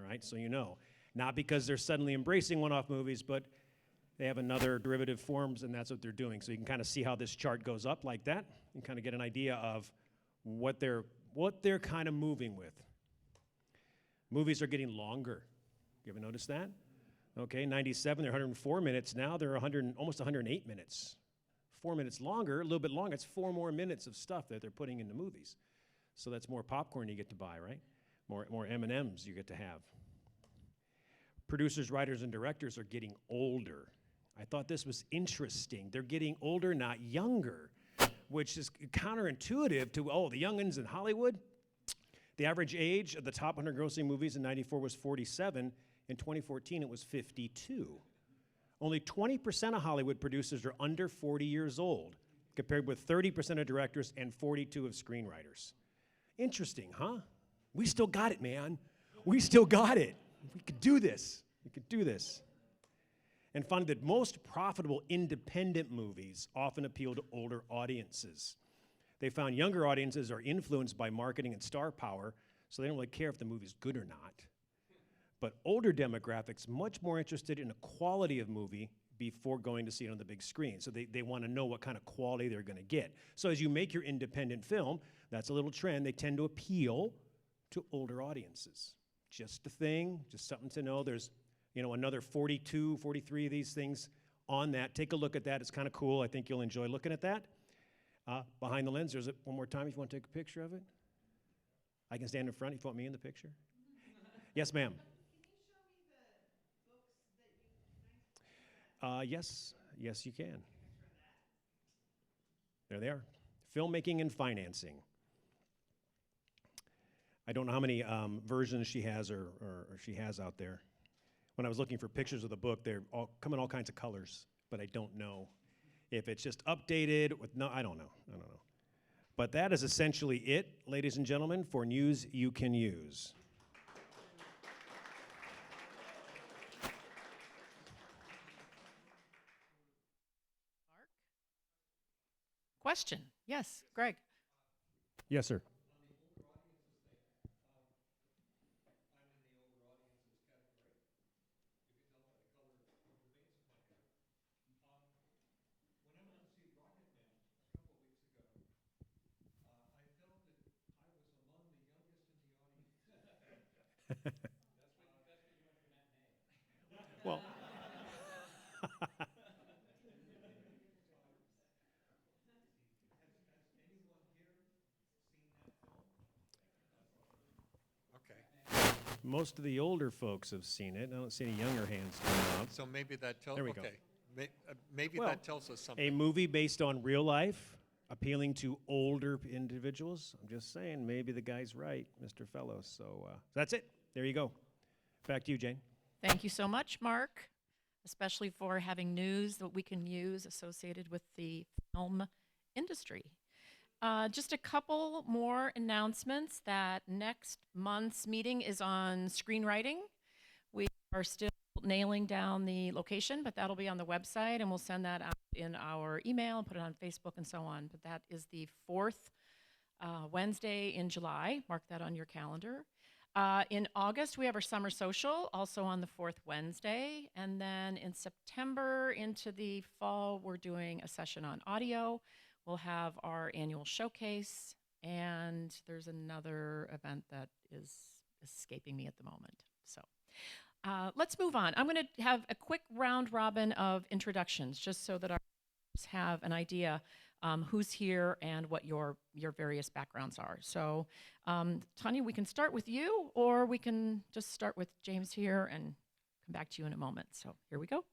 all right? So you know. Not because they're suddenly embracing one-off movies, but they have another derivative forms, and that's what they're doing. So you can kind of see how this chart goes up like that and kind of get an idea of what they're kind of moving with. Movies are getting longer. You ever notice that? Okay, 97, they're 104 minutes now. They're almost 108 minutes. 4 minutes longer, a little bit longer. It's 4 more minutes of stuff that they're putting into movies. So that's more popcorn you get to buy, right? More M&Ms you get to have. Producers, writers, and directors are getting older. I thought this was interesting. They're getting older, not younger, which is counterintuitive to, oh, the young'uns in Hollywood. The average age of the top 100 grossing movies in '94 was 47. In 2014, it was 52. Only 20% of Hollywood producers are under 40 years old, compared with 30% of directors and 42% of screenwriters. Interesting, huh? We still got it, man. We still got it. We could do this. We could do this. And found that most profitable independent movies often appeal to older audiences. They found younger audiences are influenced by marketing and star power, so they don't really care if the movie's good or not. But older demographics, much more interested in the quality of movie before going to see it on the big screen. So they want to know what kind of quality they're going to get. So as you make your independent film, that's a little trend. They tend to appeal to older audiences. Just a thing, just something to know. There's, another 42, 43 of these things on that. Take a look at that. It's kind of cool. I think you'll enjoy looking at that. Behind the lens, there's it one more time if you want to take a picture of it. I can stand in front if you want me in the picture. Yes, ma'am. Yes, you can. There they are. Filmmaking and financing. I don't know how many versions she has or she has out there. When I was looking for pictures of the book, they're all come in all kinds of colors, but I don't know if it's just updated with I don't know. But that is essentially it, ladies and gentlemen, for news you can use. Question. Yes, Greg. Yes, sir. Well, most of the older folks have seen it. I don't see any younger hands coming up. So maybe that tells. There we go. Maybe Well, that tells us something. A movie based on real life, appealing to older individuals. I'm just saying, maybe the guy's right, Mr. Fellows. So that's it. There you go. Back to you, Jane. Thank you so much, Mark, especially for having news that we can use associated with the film industry. Just a couple more announcements that next month's meeting is on screenwriting. We are still nailing down the location, but that'll be on the website, and we'll send that out in our email and put it on Facebook and so on. But that is the 4th Wednesday in July. Mark that on your calendar. In August, we have our summer social, also on the 4th Wednesday. And then in September into the fall, we're doing a session on audio. We'll have our annual showcase, and there's another event that is escaping me at the moment. So let's move on. I'm going to have a quick round robin of introductions, just so that our have an idea who's here and what your various backgrounds are. So, Tonya, we can start with you, or we can just start with James here and come back to you in a moment. So here we go.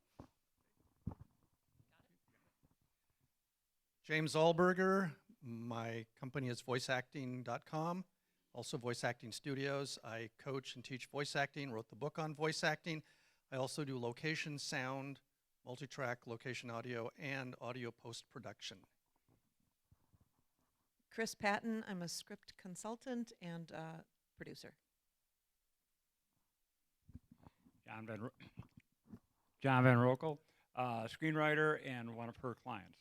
James Allberger. My company is voiceacting.com, also Voice Acting Studios. I coach and teach voice acting, wrote the book on voice acting. I also do location sound, multi-track location audio, and audio post-production. Chris Patton. I'm a script consultant and producer. John Van Rokel, screenwriter and one of her clients.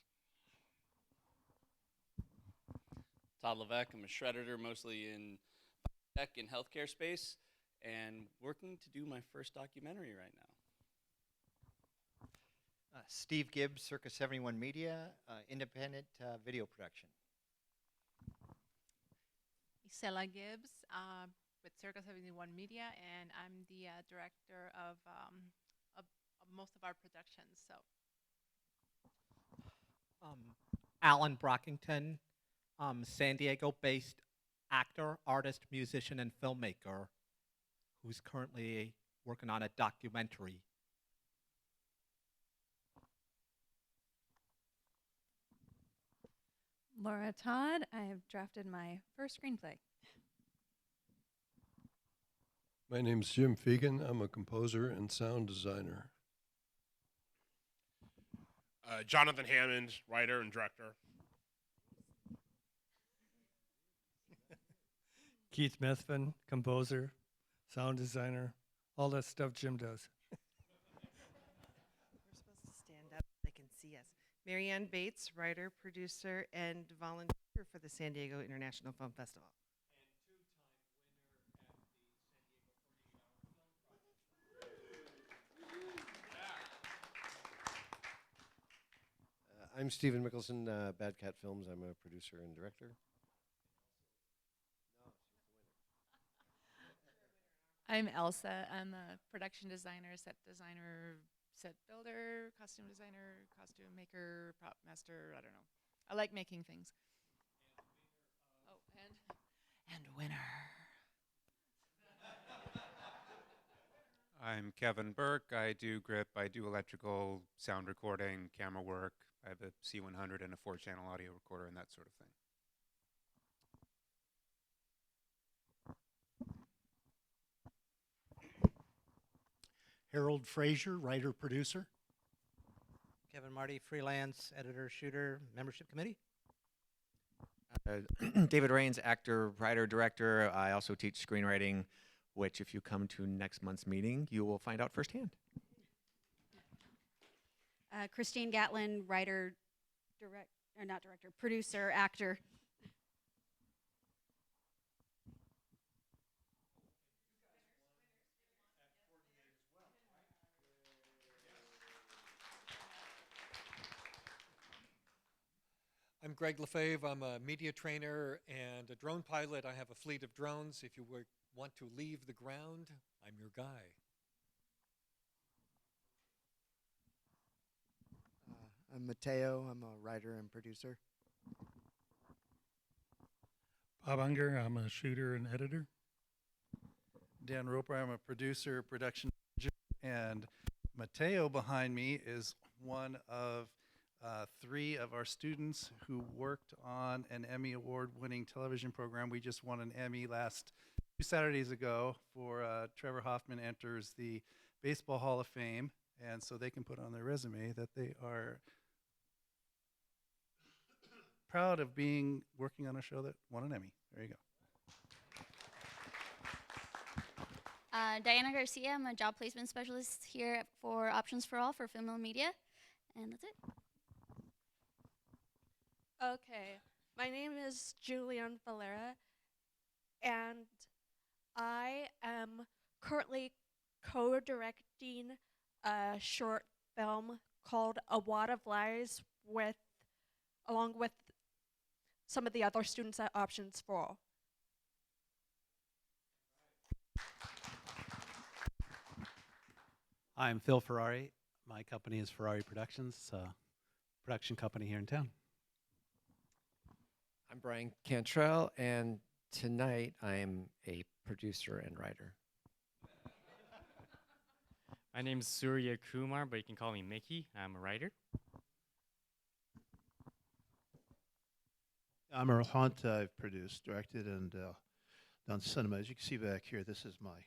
Todd Levesque. I'm a shredder, mostly in tech and healthcare space, and working to do my first documentary right now. Steve Gibbs, Circa 71 Media, independent video production. Isela Gibbs with Circa 71 Media, and I'm the director of most of our productions. So, Alan Brockington, San Diego-based actor, artist, musician, and filmmaker who's currently working on a documentary. Laura Todd, I have drafted my first screenplay. My name's Jim Fegan. I'm a composer and sound designer. Jonathan Hammond, writer and director. Keith Methvin, composer, sound designer, all that stuff Jim does. We're supposed to stand up so they can see us. Marianne Bates, writer, producer, and volunteer for the San Diego International Film Festival. I'm Stephen Mickelson, Bad Cat Films. I'm a producer and director. I'm Elsa. I'm a production designer, set builder, costume designer, costume maker, prop master. I don't know. I like making things. Oh, and winner. I'm Kevin Burke. I do grip, I do electrical, sound recording, camera work. I have a C100 and a 4-channel audio recorder and that sort of thing. Harold Frazier, writer, producer. Kevin Marty, freelance, editor, shooter, membership committee. David Rains, actor, writer, director. I also teach screenwriting, which if you come to next month's meeting, you will find out firsthand. Christine Gatlin, writer, producer, actor. I'm Greg Lefebvre. I'm a media trainer and a drone pilot. I have a fleet of drones. If you want to leave the ground, I'm your guy. I'm Mateo. I'm a writer and producer. Bob Unger, I'm a shooter and editor. Dan Roper, I'm a producer, production manager, and Mateo behind me is one of 3 of our students who worked on an Emmy Award-winning television program. We just won an Emmy 2 Saturdays ago for Trevor Hoffman enters the Baseball Hall of Fame, and so they can put on their resume that they are proud of working on a show that won an Emmy. There you go. Diana Garcia, I'm a job placement specialist here for Options for All for Film and Media, and that's it. Okay, my name is Julian Valera, and I am currently co-directing a short film called A Wad of Lies along with some of the other students at Options for All. I'm Phil Ferrari. My company is Ferrari Productions, a production company here in town. I'm Brian Cantrell, and tonight I'm a producer and writer. My name is Surya Kumar, but you can call me Mickey. I'm a writer. I'm Earl Hunt. I've produced, directed, and done cinema. As you can see back here, this is my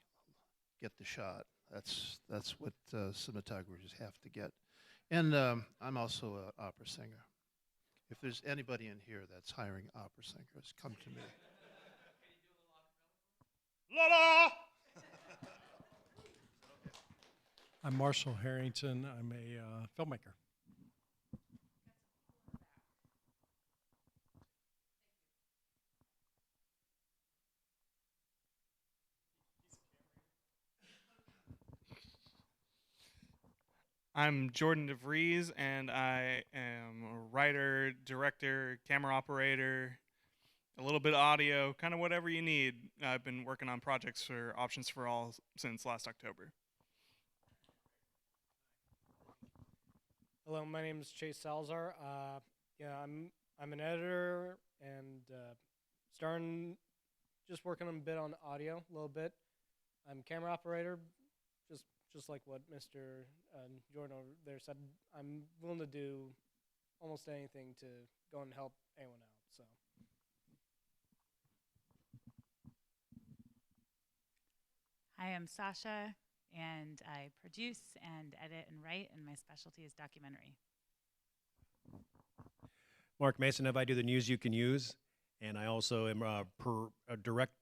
get the shot. That's what cinematographers have to get. And I'm also an opera singer. If there's anybody in here that's hiring opera singers, come to me. La-la! I'm Marshall Harrington. I'm a filmmaker. I'm Jordan DeVries, and I am a writer, director, camera operator, a little bit of audio, kind of whatever you need. I've been working on projects for Options for All since last October. Hello, my name is Chase Salazar. I'm an editor and starting just working a bit on audio, a little bit. I'm camera operator, just like what Mr. Jordan over there said. I'm willing to do almost anything to go and help anyone out. So. Hi, I'm Sasha, and I produce and edit and write, and my specialty is documentary. Mark Mason, I do the news you can use, and I also am a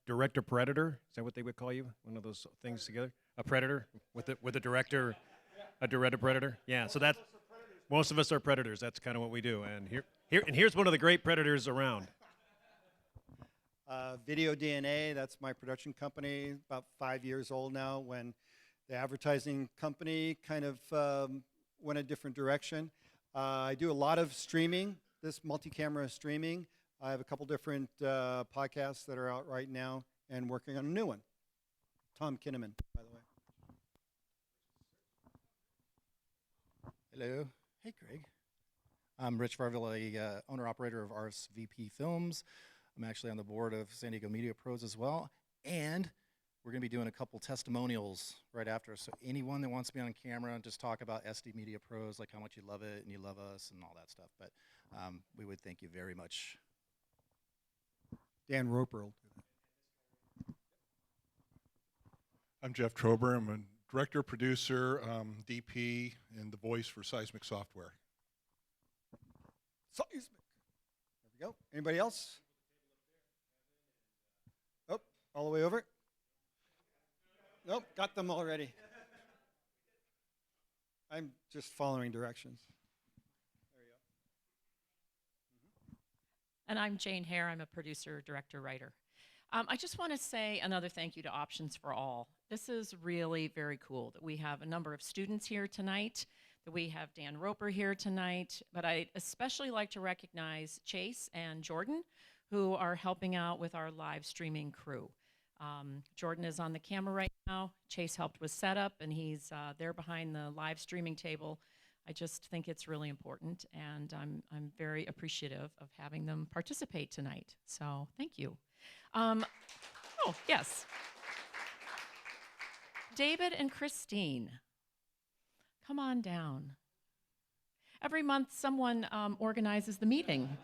director predator. Is that what they would call you? One of those things together? A predator with a director, a director predator. Yeah, so that most of us are predators. That's kind of what we do. And here's one of the great predators around. Video DNA, that's my production company, about 5 years old now, when the advertising company kind of went a different direction. I do a lot of streaming, this multi-camera streaming. I have a couple different podcasts that are out right now and working on a new one. Tom Kinnaman, by the way. Hello. Hey, Greg. I'm Rich Varville, owner-operator of RSVP Films. I'm actually on the board of San Diego Media Pros as well. And we're going to be doing a couple testimonials right after. So anyone that wants to be on camera and just talk about SD Media Pros, like how much you love it and you love us and all that stuff. But we would thank you very much. Dan Roper will do that. I'm Jeff Trober. I'm a director, producer, DP, and the voice for Seismic Software. Seismic. There we go. Anybody else? Oh, all the way over. Nope, got them already. I'm just following directions. And I'm Jane Hare. I'm a producer, director, writer. I just want to say another thank you to Options for All. This is really very cool that we have a number of students here tonight, that we have Dan Roper here tonight, but I'd especially like to recognize Chase and Jordan, who are helping out with our live streaming crew. Jordan is on the camera right now. Chase helped with setup, and he's there behind the live streaming table. I just think it's really important, and I'm very appreciative of having them participate tonight. So thank you. Oh, yes. David and Christine, come on down. Every month, someone organizes the meeting.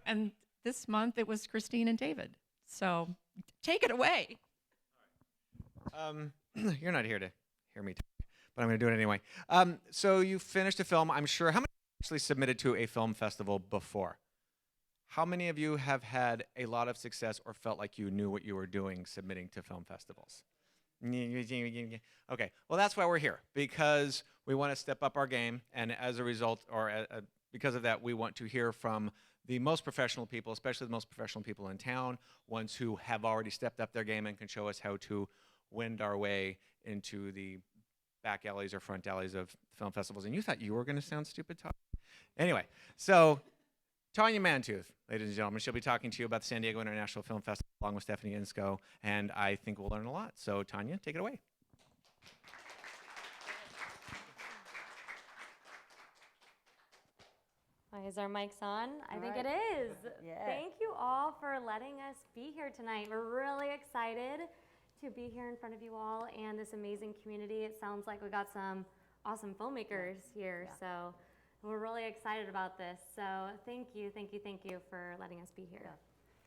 And this month, it was Christine and David. So take it away. You're not here to hear me talk, but I'm going to do it anyway. So you finished a film, I'm sure. How many actually submitted to a film festival before? How many of you have had a lot of success or felt like you knew what you were doing submitting to film festivals? Okay, well, that's why we're here, because we want to step up our game, and as a result, or because of that, we want to hear from the most professional people, especially the most professional people in town, ones who have already stepped up their game and can show us how to wend our way into the back alleys or front alleys of film festivals. And you thought you were going to sound stupid, Todd? Anyway, so Tonya Mantooth, ladies and gentlemen, she'll be talking to you about the San Diego International Film Festival along with Stephanie Inscoe, and I think we'll learn a lot. So Tonya, take it away. Is our mics on? I think it is. Yes. Thank you all for letting us be here tonight. We're really excited to be here in front of you all and this amazing community. It sounds like we got some awesome filmmakers here, so we're really excited about this. So thank you for letting us be here.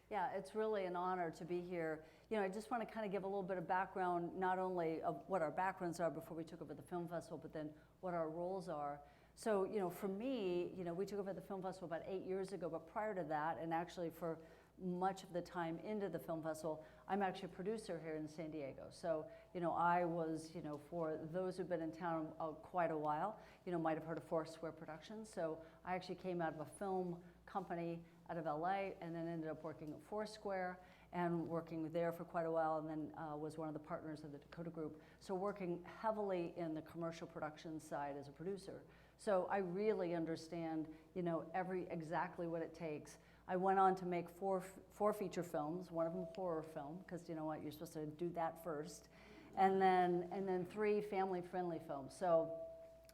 Yeah, it's really an honor to be here. You know, I just want to kind of give a little bit of background, not only of what our backgrounds are before we took over the film festival, but then what our roles are. So, you know, for me, you know, we took over the film festival about 8 years ago, but prior to that, and actually for much of the time into the film festival, I'm actually a producer here in San Diego. So, you know, I was, you know, for those who've been in town quite a while, you know, might have heard of Foursquare Productions. So I actually came out of a film company out of LA and then ended up working at Foursquare. and working there for quite a while, and then was one of the partners of the Dakota Group. So working heavily in the commercial production side as a producer. So I really understand, exactly what it takes. I went on to make four feature films, one of them horror film, because you know what, you're supposed to do that first, and then 3 family-friendly films. So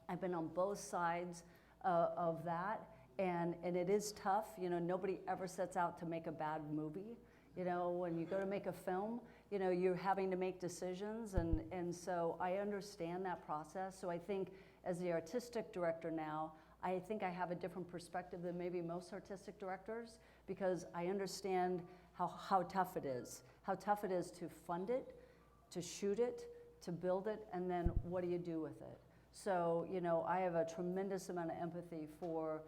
I've been on both sides of that, and it is tough. Nobody ever sets out to make a bad movie. When you go to make a film, you're having to make decisions, and so I understand that process. So I think as the artistic director now, I think I have a different perspective than maybe most artistic directors, because I understand how tough it is. How tough it is to fund it, to shoot it, to build it, and then what do you do with it? So, I have a tremendous amount of empathy for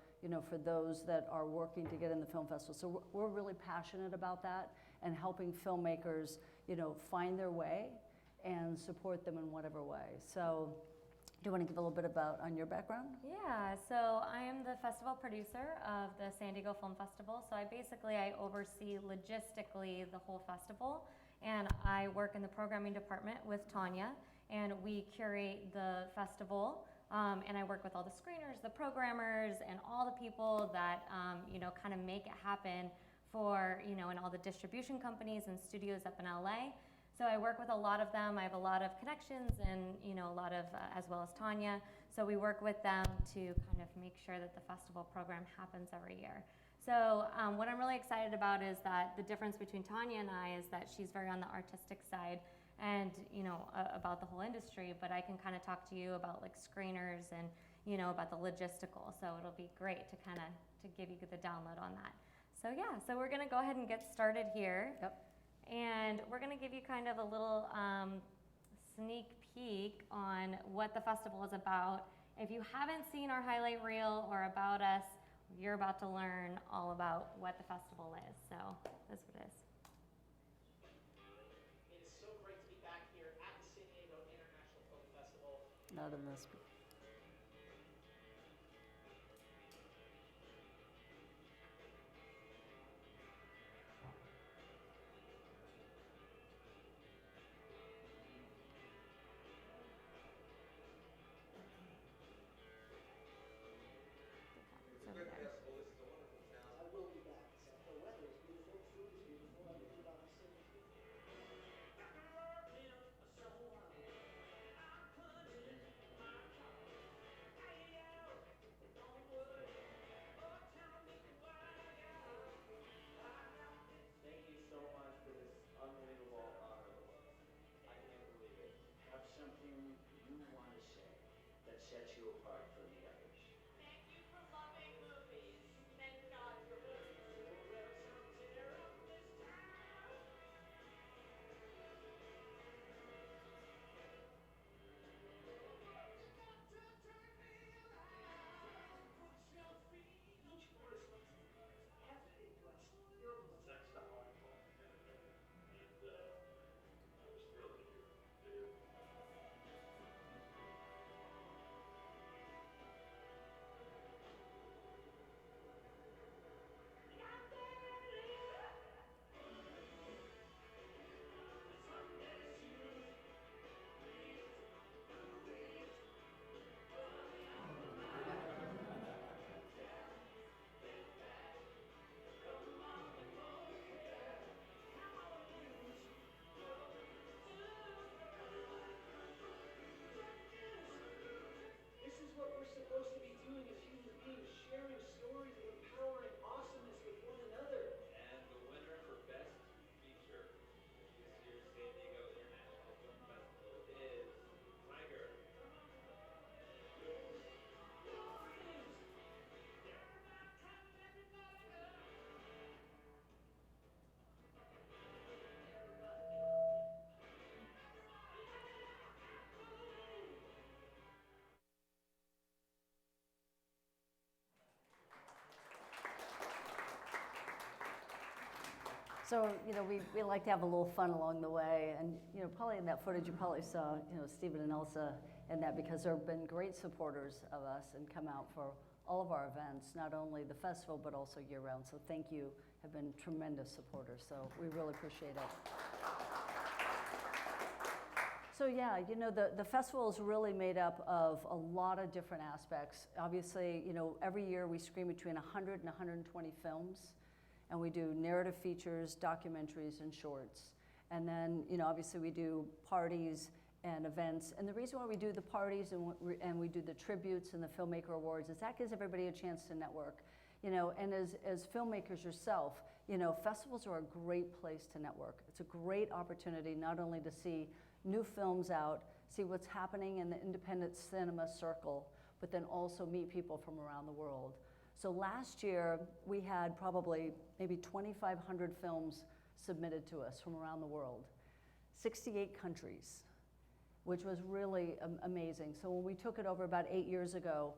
those that are working to get in the film festival. So we're really passionate about that and helping filmmakers, find their way and support them in whatever way. So do you want to give a little bit on your background? Yeah, so I am the festival producer of the San Diego Film Festival. So I oversee logistically the whole festival, and I work in the programming department with Tonya, and we curate the festival. And I work with all the screeners, the programmers, and all the people that kind of make it happen for and all the distribution companies and studios up in LA. So I work with a lot of them. I have a lot of connections, and a lot of as well as Tonya. So we work with them to kind of make sure that the festival program happens every year. So what I'm really excited about is that the difference between Tonya and I is that she's very on the artistic side, and about the whole industry, but I can kind of talk to you about like screeners and about the logistical. So it'll be great to kind of give you the download on that. So yeah, so we're gonna go ahead and get started here. Yep. And we're gonna give you kind of a little sneak peek on what the festival is about. If you haven't seen our highlight reel or about us, you're about to learn all about what the festival is. So this is what it is. Not in this. Sets you apart from the others. Thank you for loving movies. Thank God for movies. So, we like to have a little fun along the way. And, probably in that footage, you probably saw, Stephen and Elsa in that, because they've been great supporters of us and come out for all of our events, not only the festival, but also year round. So thank you, have been tremendous supporters, so we really appreciate it. So yeah, you know, the festival is really made up of a lot of different aspects. Obviously, you know, every year we screen between 100 and 120 films, and we do narrative features, documentaries, and shorts. And then, you know, obviously we do parties and events. And the reason why we do the parties and we do the tributes and the filmmaker awards is that gives everybody a chance to network. You know, and as filmmakers yourself, you know, festivals are a great place to network. It's a great opportunity not only to see new films out, see what's happening in the independent cinema circle, but then also meet people from around the world. So last year, we had probably maybe 2,500 films submitted to us from around the world, 68 countries, which was really amazing. So when we took it over about 8 years ago,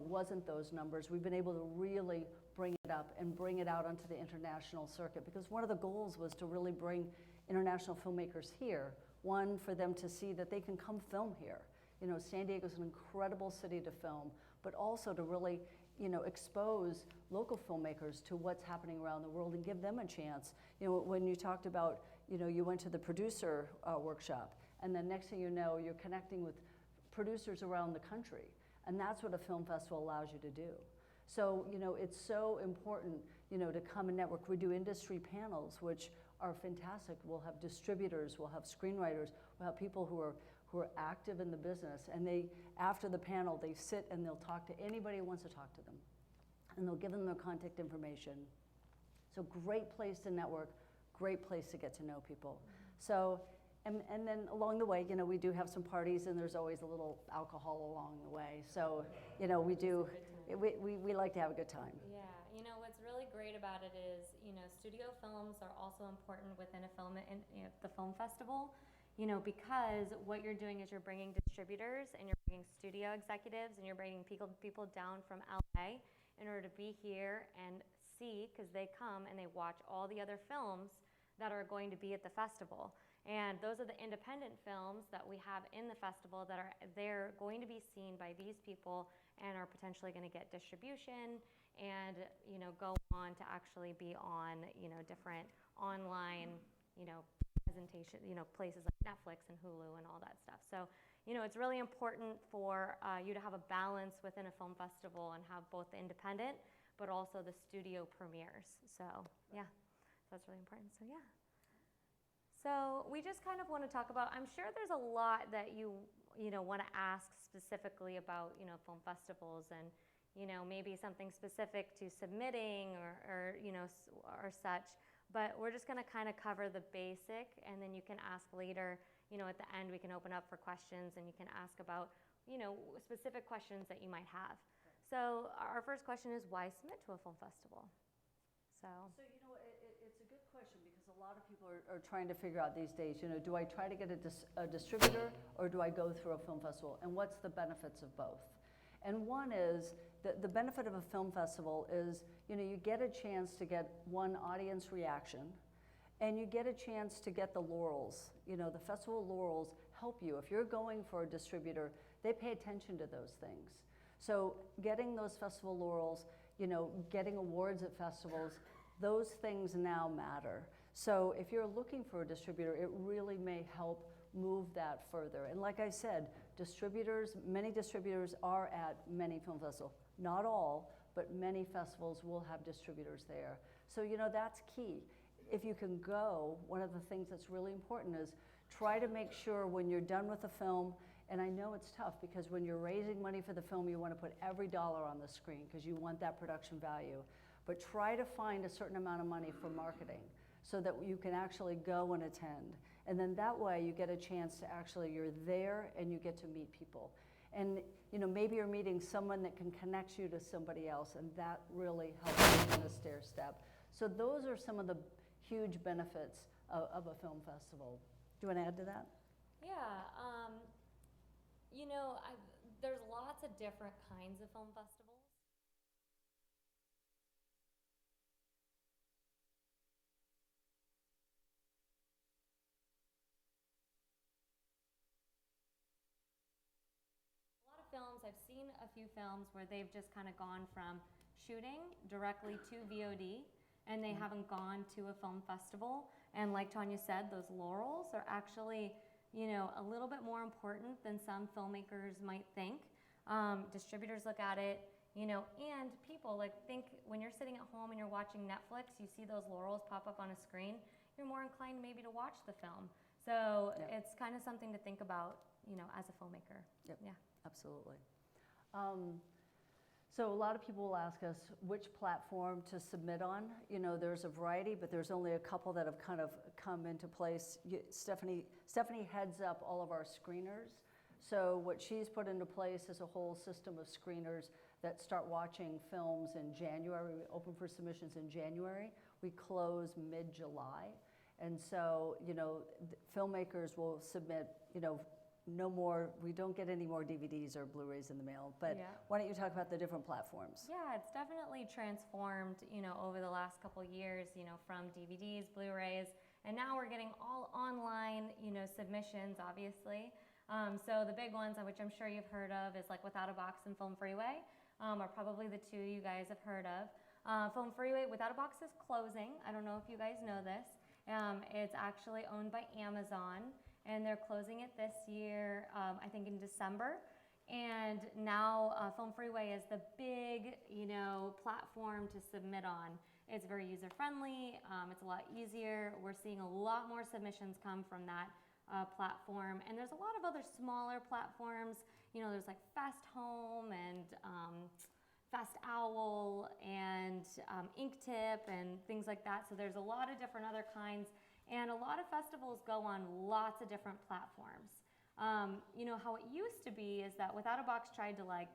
wasn't those numbers. We've been able to really bring it up and bring it out onto the international circuit, because one of the goals was to really bring international filmmakers here. One, for them to see that they can come film here. You know, San Diego's an incredible city to film, but also to really, you know, expose local filmmakers to what's happening around the world and give them a chance. You know, when you talked about, you know, you went to the producer workshop, and then next thing you know, you're connecting with producers around the country. And that's what a film festival allows you to do. So, you know, it's so important, you know, to come and network. We do industry panels, which are fantastic. We'll have distributors, we'll have screenwriters, we'll have people who are active in the business, and they, after the panel, they sit and they'll talk to anybody who wants to talk to them. And they'll give them their contact information. So great place to network, great place to get to know people. So, and then along the way, you know, we do have some parties, and there's always a little alcohol along the way. So, you know, we like to have a good time. Yeah, you know, what's really great about it is, you know, studio films are also important within a film, the film festival, you know, because what you're doing is you're bringing distributors and you're bringing studio executives and you're bringing people down from LA in order to be here and see, because they come and they watch all the other films that are going to be at the festival. And those are the independent films that we have in the festival that they're going to be seen by these people and are potentially going to get distribution and, you know, go on to actually be on, you know, different online, you know, presentation, you know, places like Netflix and Hulu and all that stuff. So, you know, it's really important for you to have a balance within a film festival and have both the independent but also the studio premieres. So, yeah, so that's really important. So, yeah. So we just kind of want to talk about, I'm sure there's a lot that you know, want to ask specifically about, you know, film festivals and, you know, maybe something specific to submitting or you know, or such. But we're just going to kind of cover the basic, and then you can ask later, you know, at the end we can open up for questions and you can ask about, you know, specific questions that you might have. So our first question is, why submit to a film festival? So you know, it's a good question, because a lot of people are trying to figure out these days, you know, do I try to get a distributor or do I go through a film festival? And what's the benefits of both? And one is, the benefit of a film festival is, you know, you get a chance to get one, audience reaction, and you get a chance to get the laurels. You know, the festival laurels help you. If you're going for a distributor, they pay attention to those things. So getting those festival laurels, you know, getting awards at festivals, those things now matter. So if you're looking for a distributor, it really may help move that further. And like I said, many distributors are at many film festivals. Not all, but many festivals will have distributors there. So, you know, that's key. If you can go, one of the things that's really important is try to make sure when you're done with the film, and I know it's tough because when you're raising money for the film, you want to put every dollar on the screen because you want that production value. But try to find a certain amount of money for marketing so that you can actually go and attend. And then that way you get a chance to actually, you're there and you get to meet people. And you know, maybe you're meeting someone that can connect you to somebody else, and that really helps you in a stair step. So those are some of the huge benefits of a film festival. Do you want to add to that? yeah, you know, there's lots of different kinds of film festivals. A lot of films, I've seen a few films where they've just kind of gone from shooting directly to VOD, and they haven't gone to a film festival. And like Tonya said, those laurels are actually, you know, a little bit more important than some filmmakers might think. Distributors look at it, you know, and people like think when you're sitting at home and you're watching Netflix, you see those laurels pop up on a screen, you're more inclined maybe to watch the film. So it's kind of something to think about, you know, as a filmmaker. Yep. Yeah. Absolutely. So a lot of people will ask us which platform to submit on. You know, there's a variety, but there's only a couple that have kind of come into place. Stephanie heads up all of our screeners. So what she's put into place is a whole system of screeners that start watching films in January. We open for submissions in January. We close mid-July. And so, you know, filmmakers will submit, you know, no more, we don't get any more DVDs or Blu-rays in the mail, but why don't you talk about the different platforms? Yeah, it's definitely transformed, you know, over the last couple years, you know, from DVDs, Blu-rays, and now we're getting all online, you know, submissions, obviously. So the big ones, which I'm sure you've heard of, is like Without a Box and Film Freeway, are probably the two you guys have heard of. Film Freeway, Without a Box is closing. I don't know if you guys know this. It's actually owned by Amazon, and they're closing it this year, I think in December. And now Film Freeway is the big, you know, platform to submit on. It's very user-friendly. It's a lot easier. We're seeing a lot more submissions come from that platform. And there's a lot of other smaller platforms. You know, there's like Fast Home and Fast Owl and Inktip and things like that. So there's a lot of different other kinds. And a lot of festivals go on lots of different platforms. You know, how it used to be is that Without a Box tried to, like,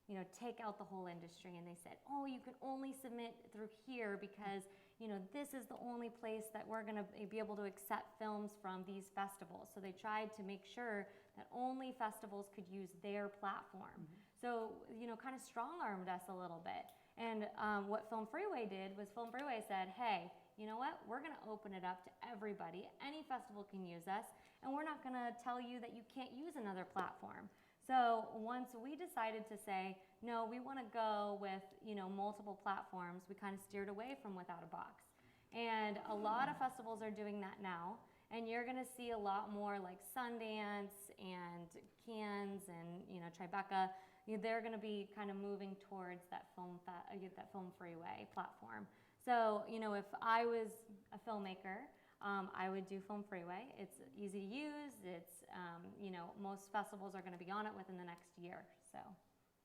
you know, take out the whole industry, and they said, oh, you can only submit through here because, you know, this is the only place that we're gonna be able to accept films from these festivals. So they tried to make sure that only festivals could use their platform. So, you know, kind of strong-armed us a little bit. And what Film Freeway did was Film Freeway said, hey, you know what, we're gonna open it up to everybody. Any festival can use us, and we're not gonna tell you that you can't use another platform. So once we decided to say, no, we wanna go with, you know, multiple platforms, we kind of steered away from Without a Box. And a lot of festivals are doing that now, and you're gonna see a lot more like Sundance and Cannes and, you know, Tribeca. They're gonna be kind of moving towards that Film Freeway platform. So, you know, if I was a filmmaker, I would do Film Freeway. It's easy to use. It's, you know, most festivals are going to be on it within the next year. So,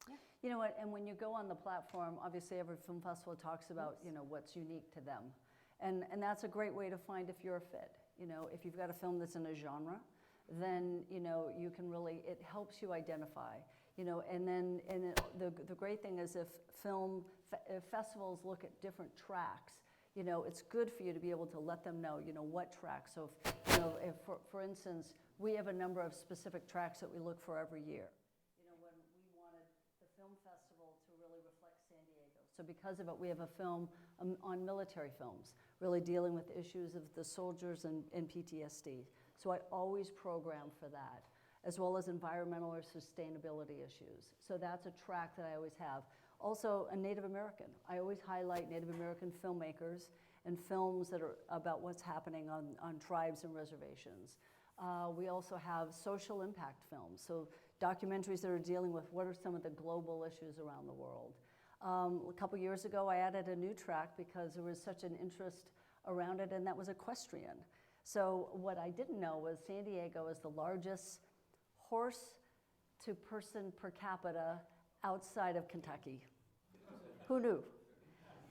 yeah. You know what, and when you go on the platform, obviously every film festival talks about, you know, what's unique to them. And that's a great way to find if you're a fit. You know, if you've got a film that's in a genre, then, you know, you can really, it helps you identify. You know, and then the great thing is if festivals look at different tracks, you know, it's good for you to be able to let them know, you know, what tracks. So, if, you know, if for instance, we have a number of specific tracks that we look for every year. You know, when we wanted the film festival to really reflect San Diego. So because of it, we have a film on military films, really dealing with issues of the soldiers and PTSD. So I always program for that, as well as environmental or sustainability issues. So that's a track that I always have. Also, a Native American. I always highlight Native American filmmakers and films that are about what's happening on tribes and reservations. We also have social impact films, so documentaries that are dealing with what are some of the global issues around the world. A couple years ago, I added a new track because there was such an interest around it, and that was equestrian. So what I didn't know was San Diego is the largest horse-to-person per capita outside of Kentucky. Who knew?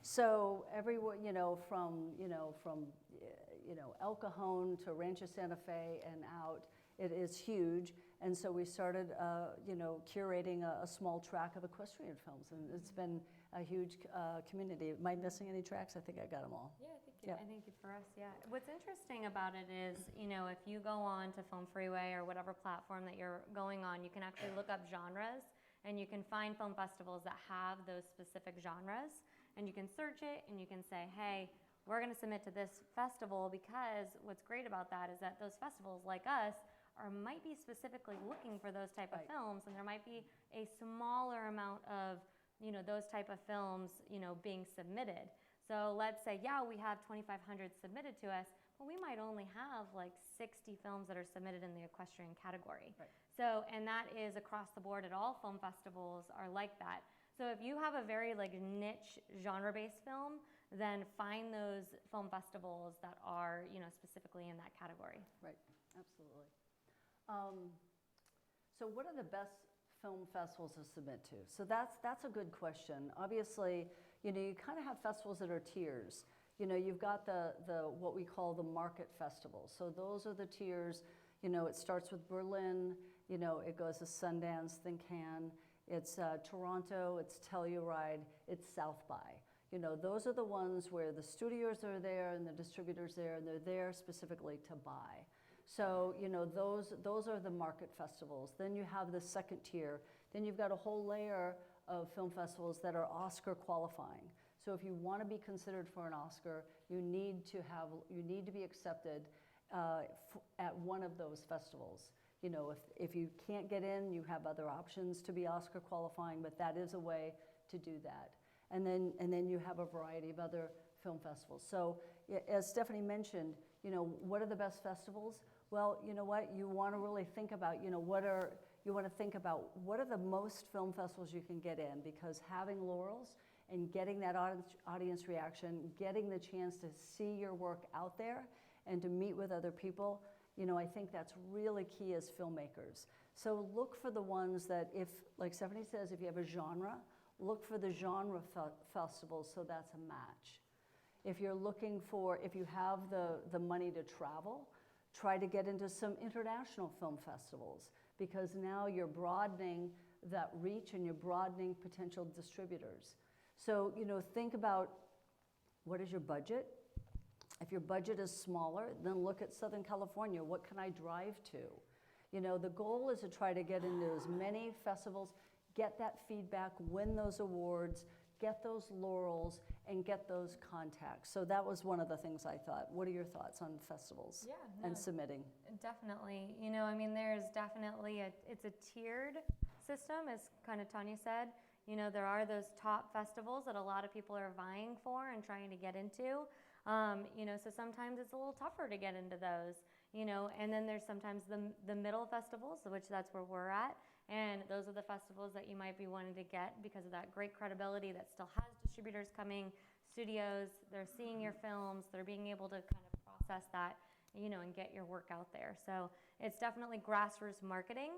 So everyone, from El Cajon to Rancho Santa Fe and out, it is huge. And so we started, curating a small track of equestrian films, and it's been a huge community. Am I missing any tracks? I think I got them all. Yeah, I think for us, yeah. What's interesting about it is, if you go on to Film Freeway or whatever platform that you're going on, you can actually look up genres, and you can find film festivals that have those specific genres, and you can search it, and you can say, hey, we're going to submit to this festival, because what's great about that is that those festivals, like us, might be specifically looking for those type of films, and there might be a smaller amount of those type of films, being submitted. So let's say, yeah, we have 2,500 submitted to us, but we might only have like 60 films that are submitted in the equestrian category. Right. So, and that is across the board at all film festivals are like that. So if you have a very like niche genre-based film, then find those film festivals that are, specifically in that category. Right, absolutely. So what are the best film festivals to submit to? So that's a good question. Obviously, you kind of have festivals that are tiers. You've got the what we call the market festivals. So those are the tiers. It starts with Berlin. It goes to Sundance, then Cannes. It's Toronto. It's Telluride. It's South by. Those are the ones where the studios are there and the distributors there, and they're there specifically to buy. So, those are the market festivals. Then you have the second tier. Then you've got a whole layer of film festivals that are Oscar qualifying. So if you want to be considered for an Oscar, you need to be accepted at one of those festivals. If you can't get in, you have other options to be Oscar qualifying, but that is a way to do that. And then you have a variety of other film festivals. So as Stephanie mentioned, what are the best festivals? Well, you know what? You want to really think about, what are the most film festivals you can get in, because having laurels and getting that audience reaction, getting the chance to see your work out there and to meet with other people, I think that's really key as filmmakers. So look for the ones that, if, like Stephanie says, if you have a genre, look for the genre festivals, so that's a match. If you have the money to travel, try to get into some international film festivals, because now you're broadening that reach and you're broadening potential distributors. So, think about, what is your budget? If your budget is smaller, then look at Southern California. What can I drive to? The goal is to try to get into as many festivals, get that feedback, win those awards, get those laurels, and get those contacts. So that was one of the things I thought. What are your thoughts on festivals and submitting? Definitely. There's definitely it's a tiered system, as kind of Tonya said. There are those top festivals that a lot of people are vying for and trying to get into. So sometimes it's a little tougher to get into those, and then there's sometimes the middle festivals, which that's where we're at. And those are the festivals that you might be wanting to get because of that great credibility that still has distributors coming, studios, they're seeing your films, they're being able to kind of process that, and get your work out there. So it's definitely grassroots marketing.